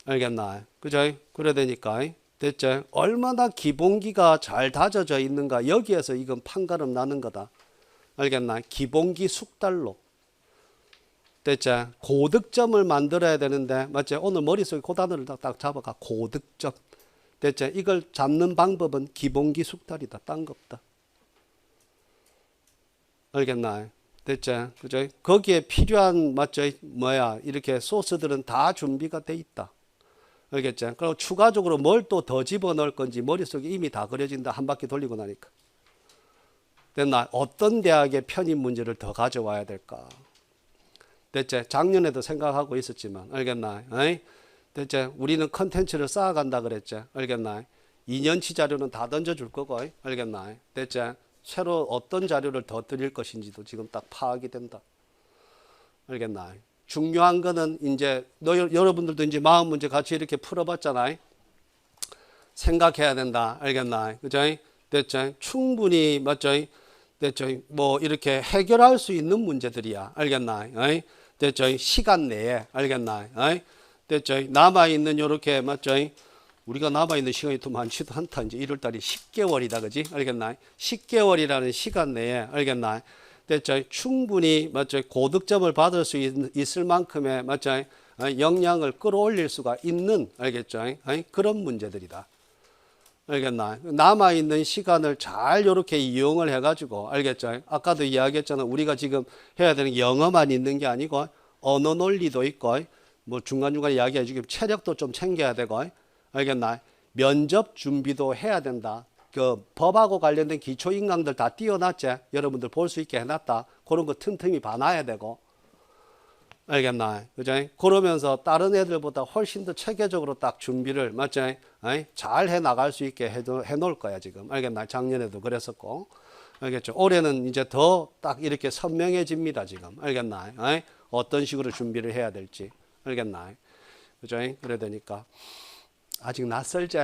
알겠나? 그죠? 그래야 되니까. 됐죠? 얼마나 기본기가 잘 다져져 있는가. 여기에서 이건 판가름 나는 거다. 알겠나? 기본기 숙달로. 됐죠? 고득점을 만들어야 되는데, 맞지? 오늘 머릿속에 그 단어를 딱 잡아가. 고득점. 됐죠? 이걸 잡는 방법은 기본기 숙달이다. 딴 거 없다. 알겠나? 됐죠? 그죠? 거기에 필요한, 맞죠? 이렇게 소스들은 다 준비가 돼 있다. 알겠죠? 그리고 추가적으로 뭘 또 더 집어넣을 건지 머릿속에 이미 다 그려진다. 한 바퀴 돌리고 나니까. 됐나? 어떤 대학의 편입 문제를 더 가져와야 될까? 됐죠? 작년에도 생각하고 있었지만, 알겠나? 됐죠? 우리는 컨텐츠를 쌓아간다 그랬죠? 알겠나? 2년치 자료는 다 던져줄 거고, 알겠나? 됐죠? 새로 어떤 자료를 더 드릴 것인지도 지금 딱 파악이 된다. 알겠나? 중요한 거는 이제 여러분들도 이제 마음 문제 같이 이렇게 풀어봤잖아요. 생각해야 된다. 알겠나? 그죠? 됐죠? 충분히 맞죠? 됐죠? 뭐 이렇게 해결할 수 있는 문제들이야. 알겠나? 됐죠? 시간 내에 알겠나? 됐죠? 남아 있는 요렇게 맞죠? 우리가 남아 있는 시간이 또 많지도 않다. 이제 1월 달이 10개월이다. 그지? 알겠나? 10개월이라는 시간 내에 알겠나? 됐죠? 충분히 맞죠? 고득점을 받을 수 있을 만큼의 맞죠? 역량을 끌어올릴 수가 있는 알겠죠? 그런 문제들이다. 알겠나? 남아 있는 시간을 잘 이렇게 이용을 해가지고 알겠죠? 아까도 이야기했잖아. 우리가 지금 해야 되는 게 영어만 있는 게 아니고 언어 논리도 있고 뭐 중간중간 이야기해 주기 체력도 좀 챙겨야 되고 알겠나? 면접 준비도 해야 된다. 그 법하고 관련된 기초 인강들 다 띄워놨지. 여러분들 볼 수 있게 해놨다. 그런 거 틈틈이 봐놔야 되고. 알겠나? 그죠? 그러면서 다른 애들보다 훨씬 더 체계적으로 딱 준비를 맞죠? 잘 해 나갈 수 있게 해 놓을 거야 지금. 알겠나? 작년에도 그랬었고. 알겠죠? 올해는 이제 더 딱 이렇게 선명해집니다 지금. 알겠나? 어떤 식으로 준비를 해야 될지. 알겠나? 그죠? 그래야 되니까 아직 낯설지.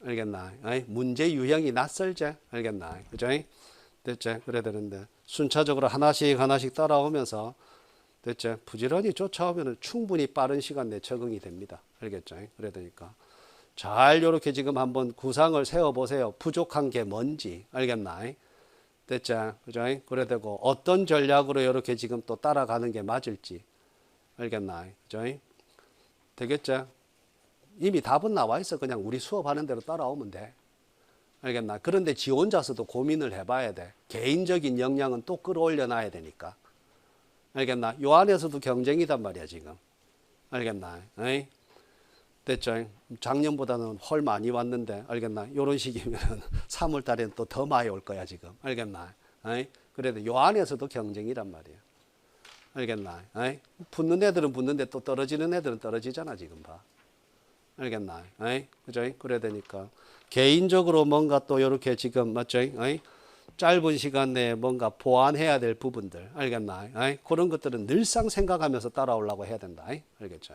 알겠나? 문제 유형이 낯설지? 알겠나? 그죠? 됐지? 그래야 되는데 순차적으로 하나씩 따라오면서 됐지? 부지런히 쫓아오면 충분히 빠른 시간 내에 적응이 됩니다. 알겠죠? 그래야 되니까 잘 이렇게 지금 한번 구상을 세워보세요. 부족한 게 뭔지. 알겠나? 됐지? 그죠? 그래야 되고 어떤 전략으로 이렇게 지금 또 따라가는 게 맞을지. 알겠나? 그죠? 되겠죠? 이미 답은 나와 있어. 그냥 우리 수업하는 대로 따라오면 돼. 알겠나? 그런데 지 혼자서도 고민을 해봐야 돼. 개인적인 역량은 또 끌어올려 놔야 되니까. 알겠나? 요 안에서도 경쟁이단 말이야 지금. 알겠나? 됐죠? 작년보다는 헐 많이 왔는데 알겠나? 요런 식이면 3월 달에는 또 더 많이 올 거야 지금. 알겠나? 그래도 요 안에서도 경쟁이란 말이야. 알겠나? 붙는 애들은 붙는데 또 떨어지는 애들은 떨어지잖아 지금 봐. 알겠나? 그죠? 그래야 되니까 개인적으로 뭔가 또 이렇게 지금 맞죠? 짧은 시간 내에 뭔가 보완해야 될 부분들 알겠나? 그런 것들은 늘상 생각하면서 따라오려고 해야 된다. 알겠죠?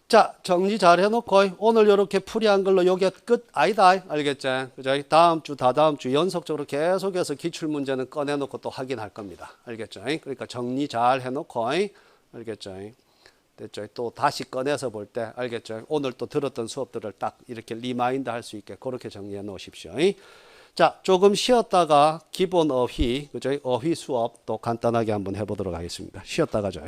자, 정리 잘 해놓고 오늘 이렇게 풀이한 걸로 요게 끝 아니다. 알겠죠? 그죠? 다음 주, 다다음 주 연속적으로 계속해서 기출문제는 꺼내놓고 또 확인할 겁니다. 알겠죠? 그러니까 정리 잘 해놓고 알겠죠? 됐죠? 또 다시 꺼내서 볼 때 알겠죠? 오늘 또 들었던 수업들을 딱 이렇게 리마인드 할 수 있게 그렇게 정리해 놓으십시오. 자, 조금 쉬었다가 기본 어휘, 그죠? 어휘 수업 또 간단하게 한번 해보도록 하겠습니다. 쉬었다 가죠.